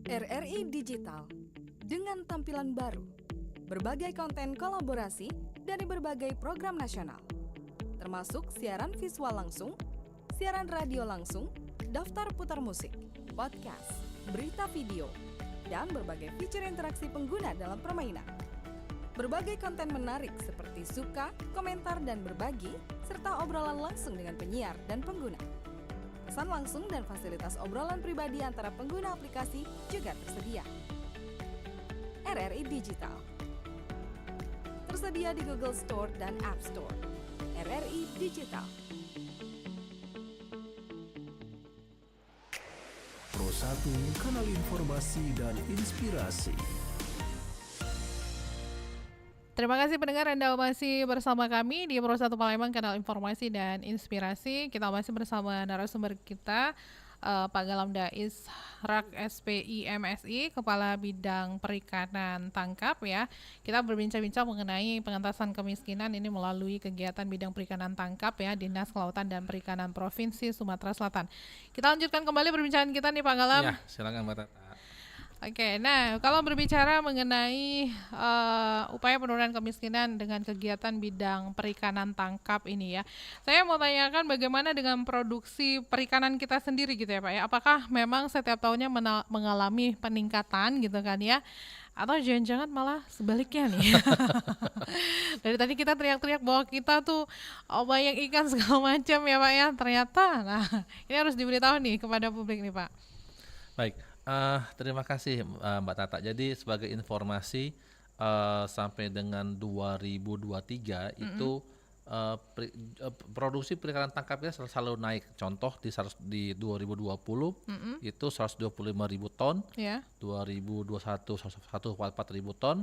RRI Digital dengan tampilan baru, berbagai konten kolaborasi dari berbagai program nasional, termasuk siaran visual langsung, siaran radio langsung, daftar putar musik, podcast, berita video, dan berbagai fitur interaksi pengguna dalam permainan. Berbagai konten menarik seperti suka, komentar, dan berbagi, serta obrolan langsung dengan penyiar dan pengguna. Pesan langsung dan fasilitas obrolan pribadi antara pengguna aplikasi juga tersedia. RRI Digital tersedia di Google Store dan App Store. RRI Digital. Pro 1, kanal informasi dan inspirasi. Terima kasih pendengar, Anda masih bersama kami di Pro 1 Palembang, kanal informasi dan inspirasi. Kita masih bersama narasumber kita, Pak Galam Dais Rak SPI MSI, Kepala Bidang Perikanan Tangkap ya. Kita berbincang-bincang mengenai pengentasan kemiskinan ini melalui kegiatan bidang perikanan tangkap ya, Dinas Kelautan dan Perikanan Provinsi Sumatera Selatan. Kita lanjutkan kembali perbincangan kita nih Pak Galam. Ya, silakan Mbak Tata. Oke, nah kalau berbicara mengenai upaya penurunan kemiskinan dengan kegiatan bidang perikanan tangkap ini ya, saya mau tanyakan bagaimana dengan produksi perikanan kita sendiri gitu ya Pak ya, apakah memang setiap tahunnya mengalami peningkatan gitu kan ya, atau jangan-jangan malah sebaliknya nih. Dari tadi kita teriak-teriak bahwa kita tuh banyak ikan segala macam ya Pak ya, ternyata nah ini harus diberitahu nih kepada publik nih Pak. Baik. Terima kasih Mbak Tata. Jadi sebagai informasi sampai dengan 2023 itu produksi perikanan tangkap kita selalu naik. Contoh di 2020 itu 125.000 ton, 2021 144.000 ton,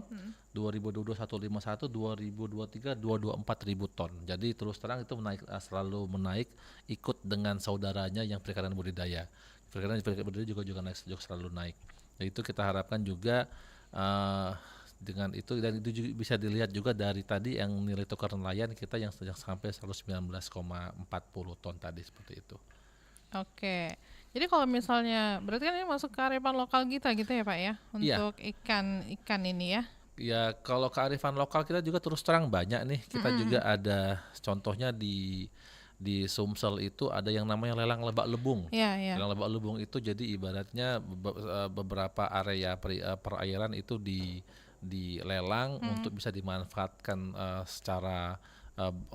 2022 151, 2023 224.000 ton. Jadi terus terang itu selalu menaik ikut dengan saudaranya yang perikanan budidaya. Perikanan budidaya juga selalu naik. Jadi itu kita harapkan juga dengan itu, dan itu juga bisa dilihat juga dari tadi yang nilai tukar nelayan kita yang sampai 119,40 ton tadi seperti itu. Oke. Jadi kalau misalnya berarti kan ini masuk kearifan lokal kita gitu ya Pak ya untuk ikan ini ya. Ya kalau kearifan lokal kita juga terus terang banyak nih. Kita juga ada contohnya di Sumsel itu ada yang namanya lelang lebak lebung. Lelang lebak lebung itu jadi ibaratnya beberapa area perairan itu dilelang untuk bisa dimanfaatkan secara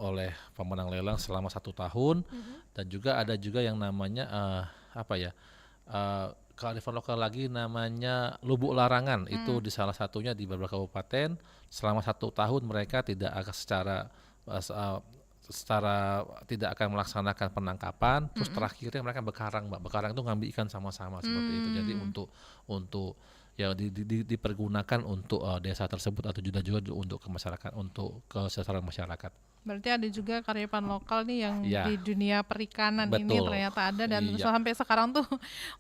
oleh pemenang lelang selama 1 tahun. Dan juga ada juga yang namanya kearifan lokal lagi namanya lubuk larangan. Itu di salah satunya di beberapa kabupaten selama 1 tahun mereka tidak akan secara tidak akan melaksanakan penangkapan, terus terakhirnya mereka bekarang itu ngambil ikan sama-sama seperti itu. Jadi untuk ya dipergunakan untuk desa tersebut atau juga untuk ke masyarakat, untuk kesejahteraan masyarakat. Berarti ada juga kearifan lokal nih yang di dunia perikanan. Betul. Ini ternyata ada dan sampai sekarang tuh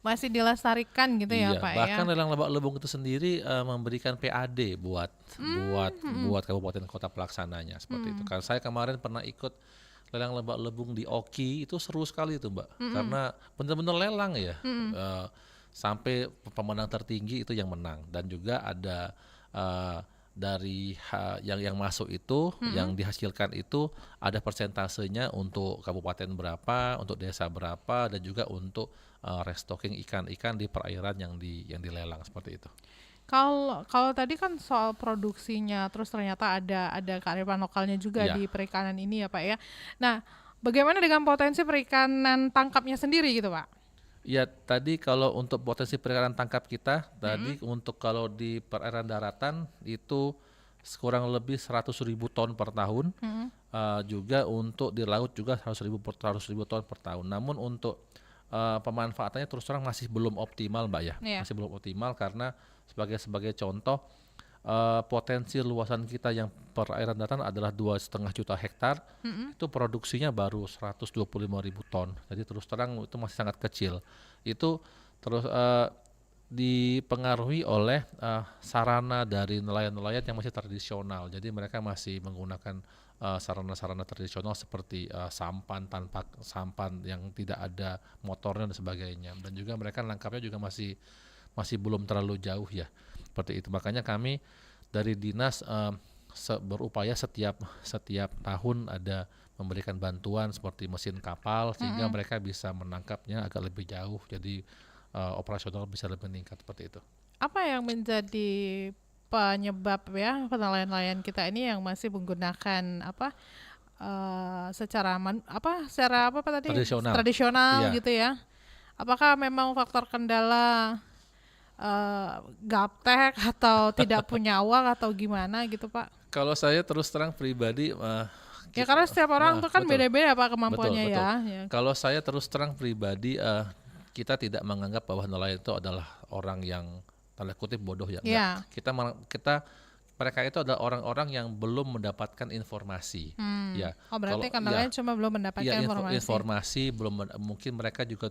masih dilestarikan gitu ya Pak ya. Bahkan lelang lebak lebung itu sendiri memberikan PAD buat kabupaten kota pelaksananya seperti itu. Karena saya kemarin pernah ikut lelang lebak lebung di Oki, itu seru sekali itu Mbak. Karena benar-benar lelang ya. Sampai pemenang tertinggi itu yang menang, dan juga ada dari yang masuk itu yang dihasilkan itu ada persentasenya untuk kabupaten berapa, untuk desa berapa, dan juga untuk restocking ikan-ikan di perairan yang dilelang seperti itu. Kalau tadi kan soal produksinya, terus ternyata ada kearifan lokalnya juga di perikanan ini ya Pak ya. Nah, bagaimana dengan potensi perikanan tangkapnya sendiri gitu Pak? Ya tadi kalau untuk potensi perikanan tangkap kita tadi untuk kalau di perairan daratan itu kurang lebih 100.000 ton per tahun, juga untuk di laut juga 100.000 ton per tahun. Namun untuk pemanfaatannya terus terang masih belum optimal Mbak ya, masih belum optimal karena sebagai contoh potensi luasan kita yang perairan daratan adalah 2,5 juta hektar, itu produksinya baru 125.000 ton. Jadi terus terang itu masih sangat kecil. Itu terus dipengaruhi oleh sarana dari nelayan-nelayan yang masih tradisional. Jadi mereka masih menggunakan sarana-sarana tradisional seperti sampan yang tidak ada motornya dan sebagainya. Dan juga mereka nangkapnya juga masih belum terlalu jauh ya. Seperti itu. Makanya kami dari dinas berupaya setiap tahun ada memberikan bantuan seperti mesin kapal sehingga mereka bisa menangkapnya agak lebih jauh. Jadi operasional bisa lebih meningkat seperti itu. Apa yang menjadi penyebab ya nelayan-nelayan kita ini yang masih menggunakan secara tradisional gitu ya? Apakah memang faktor kendala gaptek atau tidak punya uang atau gimana gitu Pak? Kalau saya terus terang pribadi ya karena setiap orang tuh kan beda-beda Pak kemampuannya ya. Kalau saya terus terang pribadi kita tidak menganggap bahwa nelayan itu adalah orang yang tanda kutip bodoh ya. Enggak. Kita mereka itu adalah orang-orang yang belum mendapatkan informasi. Ya, Oh, berarti kalau- nelayan cuma belum mendapatkan ya, informasi. informasi belum, mungkin mereka juga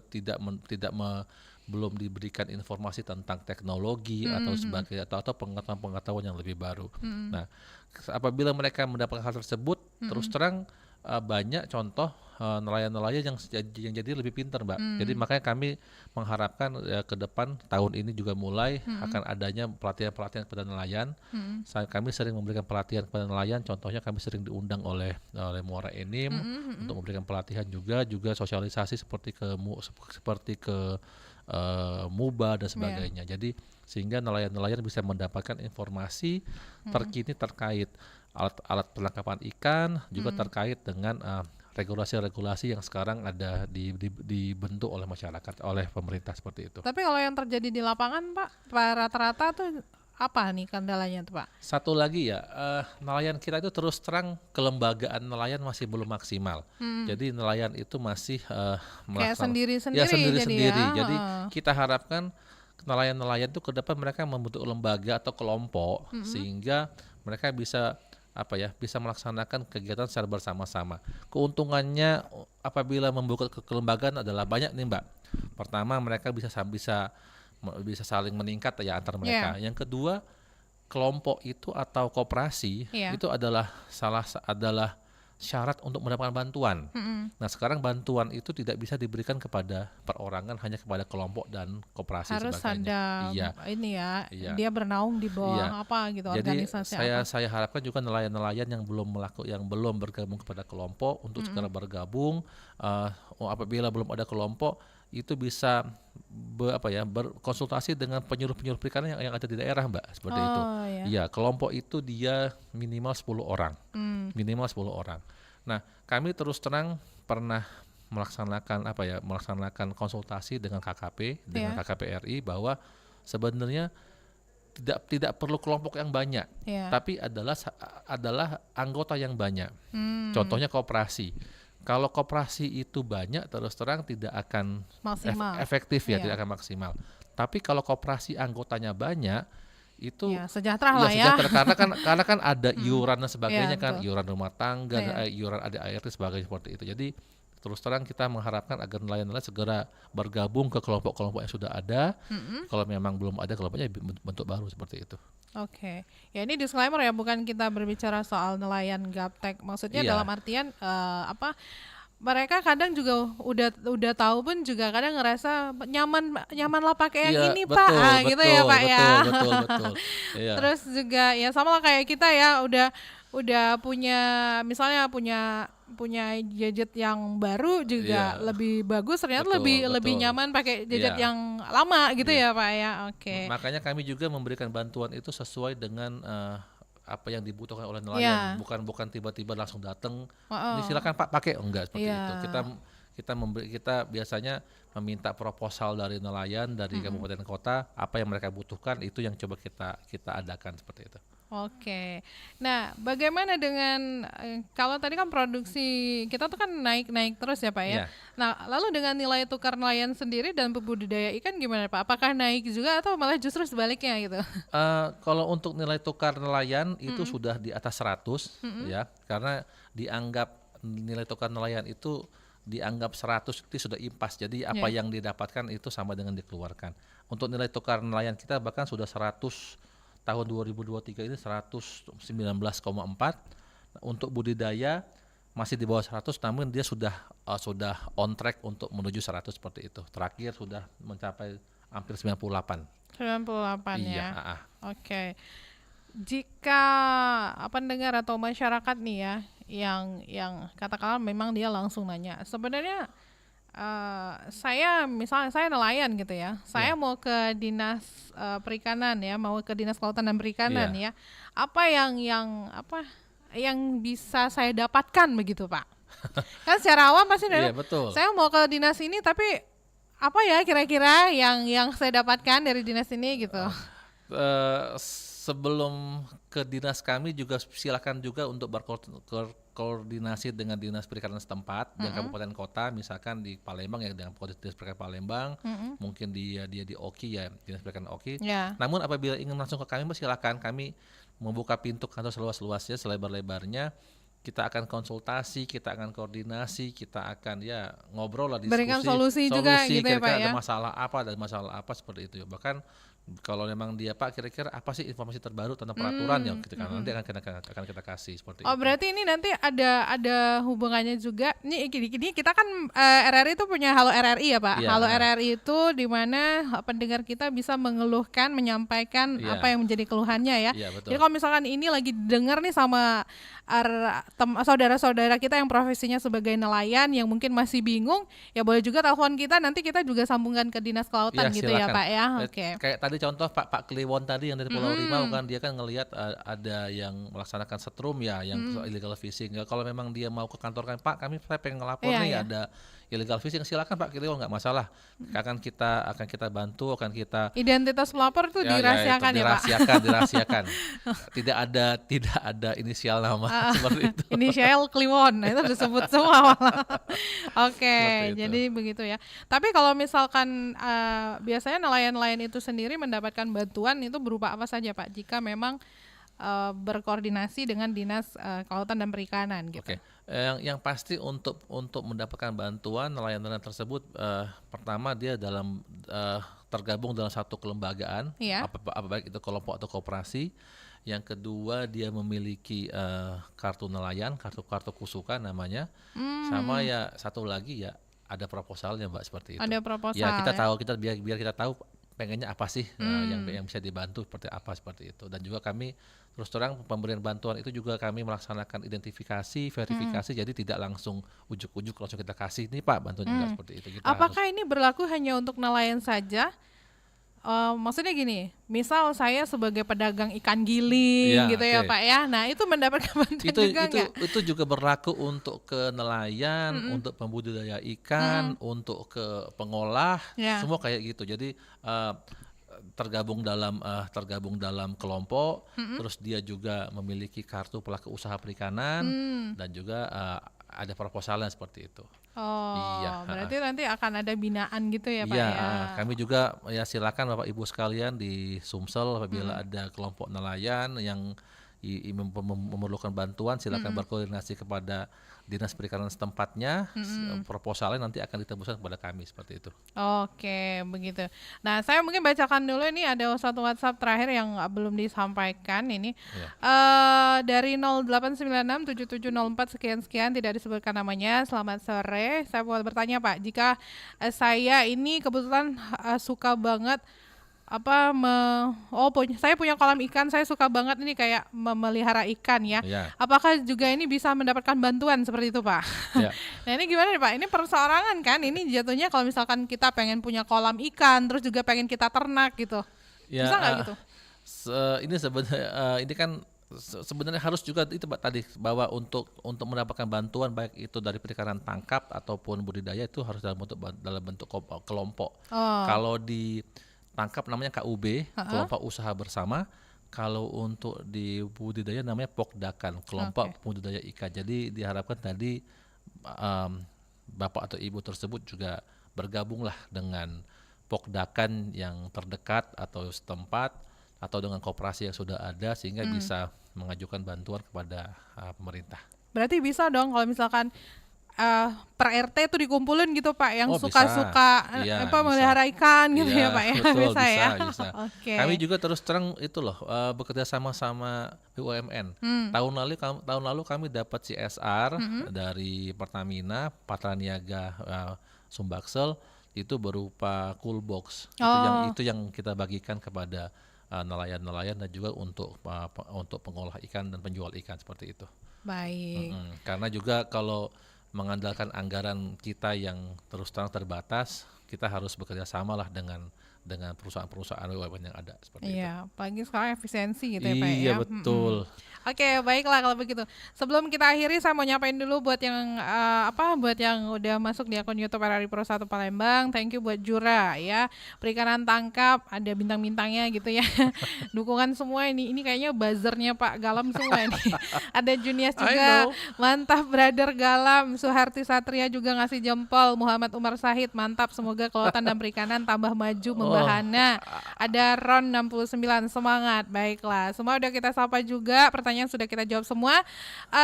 belum diberikan informasi tentang teknologi atau sebagainya atau pengetahuan yang lebih baru. Nah, apabila mereka mendapatkan hal tersebut, terus terang banyak contoh nelayan-nelayan yang jadi lebih pintar, Mbak. Jadi makanya kami mengharapkan ke depan tahun ini juga mulai akan adanya pelatihan-pelatihan kepada nelayan. Kami sering memberikan pelatihan kepada nelayan. Contohnya kami sering diundang oleh Muara Enim untuk memberikan pelatihan juga sosialisasi seperti ke MUBA dan sebagainya. Jadi sehingga nelayan-nelayan bisa mendapatkan informasi terkini terkait alat penangkapan ikan, juga terkait dengan regulasi-regulasi yang sekarang ada dibentuk oleh masyarakat, oleh pemerintah seperti itu. Tapi kalau yang terjadi di lapangan, Pak, rata-rata tuh apa nih kendalanya tuh, Pak? Satu lagi ya, nelayan kita itu terus terang kelembagaan nelayan masih belum maksimal. Jadi nelayan itu masih Kayak sendiri-sendiri sendiri-sendiri. jadi ya. Jadi kita harapkan nelayan-nelayan itu ke depan mereka membentuk lembaga atau kelompok sehingga mereka bisa bisa melaksanakan kegiatan secara bersama-sama. Keuntungannya apabila membuka kelembagaan adalah banyak nih, Mbak. Pertama, mereka bisa saling meningkat ya antar mereka. Yang kedua, kelompok itu atau koperasi itu adalah adalah syarat untuk mendapatkan bantuan. Nah, sekarang bantuan itu tidak bisa diberikan kepada perorangan, hanya kepada kelompok dan koperasi harus sebagainya. ada dia bernaung di bawah apa gitu, jadi organisasi saya harapkan juga nelayan-nelayan yang belum bergabung kepada kelompok untuk segera bergabung. Apabila belum ada kelompok itu bisa berkonsultasi dengan penyuluh-penyuluh perikanan yang ada di daerah, Mbak, seperti itu. Iya, kelompok itu dia minimal 10 orang. Minimal 10 orang. Nah, kami terus terang pernah melaksanakan konsultasi dengan KKP, dengan KKP RI bahwa sebenarnya tidak perlu kelompok yang banyak, tapi adalah anggota yang banyak. Contohnya koperasi. Kalau koperasi itu banyak, terus terang tidak akan efektif tidak akan maksimal. Tapi kalau koperasi anggotanya banyak, itu sejahtera lah ya. Karena kan ada iuran dan sebagainya kan, iuran rumah tangga, iuran ADART sebagainya seperti itu. Jadi terus terang kita mengharapkan agar nelayan-nelayan segera bergabung ke kelompok-kelompok yang sudah ada. Kalau memang belum ada kelompoknya, bentuk baru seperti itu. Oke. Ya, ini disclaimer ya, bukan kita berbicara soal nelayan gaptek. Maksudnya dalam artian mereka kadang juga udah tahu pun juga kadang ngerasa nyaman lah pakai yang ini, Pak. Gitu ya, Pak ya. Betul. Iya. Terus juga ya sama lah kayak kita ya, udah punya misalnya punya gadget yang baru juga lebih bagus, ternyata lebih nyaman pakai gadget yang lama gitu ya, Pak ya. Oke. Makanya kami juga memberikan bantuan itu sesuai dengan apa yang dibutuhkan oleh nelayan, bukan tiba-tiba langsung datang. Ini silakan Pak pakai, enggak seperti itu. Kita biasanya meminta proposal dari nelayan, dari kabupaten kota, apa yang mereka butuhkan itu yang coba kita adakan seperti itu. Oke. Nah, bagaimana dengan kalau tadi kan produksi kita tuh kan naik terus ya, Pak ya. Nah, lalu dengan nilai tukar nelayan sendiri dan pembudidaya ikan gimana, Pak? Apakah naik juga atau malah justru sebaliknya gitu? Kalau untuk nilai tukar nelayan itu sudah di atas 100 ya, karena dianggap nilai tukar nelayan itu dianggap 100 itu sudah impas. Jadi apa yang didapatkan itu sama dengan dikeluarkan. Untuk nilai tukar nelayan kita bahkan sudah 100 tahun 2023 ini 119,4. Untuk budidaya masih di bawah 100, namun dia sudah on track untuk menuju 100 seperti itu. Terakhir sudah mencapai hampir 98. 98 iya, ya. Oke. Jika pendengar atau masyarakat nih ya yang katakanlah memang dia langsung nanya, sebenarnya saya nelayan gitu ya, saya mau ke dinas perikanan ya, mau ke dinas kelautan dan perikanan ya, apa yang bisa saya dapatkan begitu, Pak? Kan secara awam pasti saya mau ke dinas ini, tapi apa ya kira-kira yang saya dapatkan dari dinas ini gitu? Sebelum ke dinas kami juga silakan juga untuk koordinasi dengan dinas perikanan setempat dan kabupaten kota, misalkan di Palembang ya dengan dinas perikanan Palembang, mungkin dia di Oki ya dinas perikanan Oki. Ya. Namun apabila ingin langsung ke kami, silakan, kami membuka pintu kantor seluas-luasnya, selebar-lebarnya. Kita akan konsultasi, kita akan koordinasi, kita akan ya ngobrol lah, diskusi, Berikan solusi juga gitu ya, Pak, kira-kira ya. ada masalah apa seperti itu ya. Bahkan kalau memang dia Pak kira-kira apa sih informasi terbaru tentang peraturan yang nanti akan kita kasih seperti itu. Oh, berarti ini nanti ada hubungannya juga. Ini kita kan RRI itu punya Halo RRI ya, Pak. Iya. Halo RRI itu di mana pendengar kita bisa mengeluhkan, menyampaikan Iya. apa yang menjadi keluhannya ya. Iya, betul. Jadi kalau misalkan ini lagi dengar nih sama saudara-saudara kita yang profesinya sebagai nelayan yang mungkin masih bingung, ya boleh juga telepon kita, nanti kita juga sambungkan ke Dinas Kelautan Iya, gitu ya, silakan. Pak ya. Oke. Kayak tadi contoh Pak Kliwon tadi yang dari Pulau Rimau kan, dia kan ngelihat ada yang melaksanakan setrum ya, yang illegal fishing. Ya, kalau memang dia mau ke kantor kan, Pak saya pengen ngelapor Iya, nih iya. ada illegal fishing, silakan Pak Kliwon, nggak masalah. Akan kita bantu, akan kita Identitas pelapor itu dirahasiakan itu, ya, Pak. dirahasiakan. Tidak ada inisial nama seperti itu. Inisial Kliwon, nah, itu disebut semua malah. Oke, Seperti itu. jadi begitu ya. Tapi kalau misalkan biasanya nelayan-nelayan itu sendiri mendapatkan bantuan itu berupa apa saja, Pak? Jika memang berkoordinasi dengan Dinas Kelautan dan Perikanan gitu. Oke, yang pasti untuk mendapatkan bantuan nelayan-nelayan tersebut, pertama dia tergabung dalam satu kelembagaan, Iya. apa baik itu kelompok atau koperasi. Yang kedua dia memiliki kartu nelayan, kartu kusuka namanya, sama ya satu lagi ya ada proposalnya Mbak, seperti itu. Ada proposal. Ya kita tahu, biar kita tahu pengennya apa sih yang bisa dibantu seperti apa, seperti itu. Dan juga kami terus terang pemberian bantuan itu juga kami melaksanakan identifikasi, verifikasi, jadi tidak langsung ujuk-ujuk langsung kita kasih nih Pak bantuan juga seperti itu. Kita Apakah ini berlaku hanya untuk nelayan saja? Maksudnya gini, misal saya sebagai pedagang ikan giling Iya, gitu ya oke. Pak ya, nah itu mendapatkan bantuan juga nggak? itu juga berlaku untuk ke nelayan, untuk pembudidaya ikan, untuk ke pengolah, Ya. semua kayak gitu. Jadi tergabung dalam kelompok, terus dia juga memiliki kartu pelaku usaha perikanan dan juga ada proposalnya seperti itu. Oh, Iya, berarti nanti akan ada binaan gitu ya Pak Iya, ya? kami juga ya silakan Bapak Ibu sekalian di Sumsel apabila ada kelompok nelayan yang memerlukan bantuan, silakan berkoordinasi kepada Dinas Perikanan setempatnya. Proposalnya nanti akan ditembuskan kepada kami seperti itu. Oke, begitu. Nah, saya mungkin bacakan dulu, ini ada satu WhatsApp terakhir yang belum disampaikan ini. Iya. Dari 08967704 sekian-sekian, tidak disebutkan namanya. Selamat sore. Saya mau bertanya Pak, jika saya ini kebetulan suka banget saya punya kolam ikan, saya suka banget ini kayak memelihara ikan ya. Iya. Apakah juga ini bisa mendapatkan bantuan seperti itu Pak? Ya. Nah ini gimana nih Pak? Ini perseorangan kan? Ini jatuhnya kalau misalkan kita pengen punya kolam ikan, terus juga pengen kita ternak gitu, Ya, bisa nggak gitu? Ini sebenarnya ini kan sebenarnya harus juga itu Pak tadi, bahwa untuk mendapatkan bantuan baik itu dari perikanan tangkap ataupun budidaya itu harus dalam bentuk kelompok. Oh. Kalau di tangkap namanya KUB, kelompok usaha bersama. Kalau untuk di budidaya namanya Pokdakan, kelompok budidaya ikan. Jadi diharapkan tadi Bapak atau Ibu tersebut juga bergabunglah dengan Pokdakan yang terdekat atau setempat atau dengan koperasi yang sudah ada sehingga bisa mengajukan bantuan kepada pemerintah. Berarti bisa dong kalau misalkan per RT itu dikumpulin gitu Pak, yang Oh, suka-suka Iya, melihara ikan gitu Iya, ya Pak ya, betul, bisa ya. bisa. Oke. Kami juga terus terang itu loh bekerja sama BUMN. Tahun lalu kami dapat CSR dari Pertamina, Patraniaga Sumbaksel, itu berupa cool box. Itu yang kita bagikan kepada nelayan-nelayan dan juga untuk pengolah ikan dan penjual ikan seperti itu. Baik. Karena juga kalau mengandalkan anggaran kita yang terus terang terbatas, kita harus bekerja sama lah dengan dengan perusahaan-perusahaan BUMN yang ada seperti itu. Iya, apalagi sekarang efisiensi gitu ya Pak Iya ya. betul. Oke, baiklah kalau begitu. Sebelum kita akhiri, saya mau nyapain dulu buat yang buat yang udah masuk di akun YouTube RRI Pro 1 Palembang. Thank you buat Jura ya. Perikanan tangkap ada bintang-bintangnya gitu ya. Dukungan semua ini kayaknya buzzernya Pak Galam semua ini. Ada Junias juga. Mantap brother Galam. Suharti Satria juga ngasih jempol. Muhammad Umar Sahid mantap. Semoga kelautan dan perikanan tambah maju membahana. Ada Ron 69 semangat. Baiklah, semua udah kita sapa juga. Pertanyaan sudah kita jawab semua.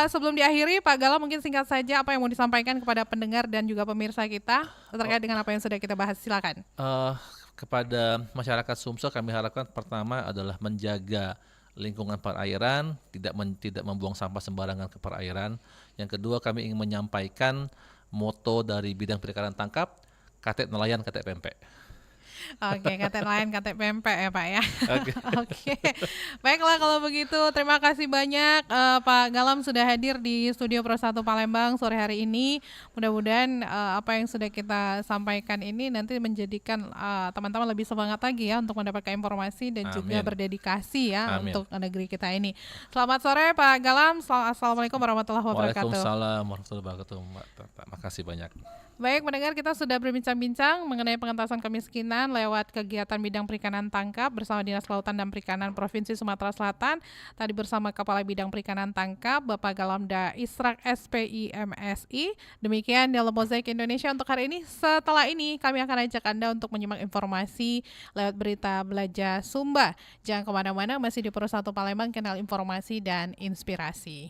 Sebelum diakhiri, Pak Galam mungkin singkat saja apa yang mau disampaikan kepada pendengar dan juga pemirsa kita terkait dengan apa yang sudah kita bahas. Silakan. Kepada masyarakat Sumsel kami harapkan pertama adalah menjaga lingkungan perairan, tidak membuang sampah sembarangan ke perairan. Yang kedua, kami ingin menyampaikan moto dari bidang perikanan tangkap, katet nelayan, katet pempek. Oke, katet nelayan, katet pempek ya Pak ya. Oke. Baiklah kalau begitu, terima kasih banyak Pak Galam sudah hadir di Studio Pro 1 Palembang sore hari ini. Mudah-mudahan apa yang sudah kita sampaikan ini nanti menjadikan teman-teman lebih semangat lagi ya untuk mendapatkan informasi dan juga berdedikasi ya untuk negeri kita ini. Selamat sore Pak Galam. Assalamualaikum warahmatullahi wabarakatuh. Waalaikumsalam warahmatullahi wabarakatuh. Terima kasih banyak. Baik, mendengar kita sudah berbincang-bincang mengenai pengentasan kemiskinan lewat kegiatan bidang perikanan tangkap bersama Dinas Kelautan dan Perikanan Provinsi Sumatera Selatan. Tadi bersama Kepala Bidang Perikanan Tangkap, Bapak Galamda Israk SPI MSI. Demikian dalam Mozaik Indonesia untuk hari ini. Setelah ini kami akan ajak Anda untuk menyimak informasi lewat berita Belajar Sumba. Jangan kemana-mana, masih di Pro 1 Palembang, kanal informasi dan inspirasi.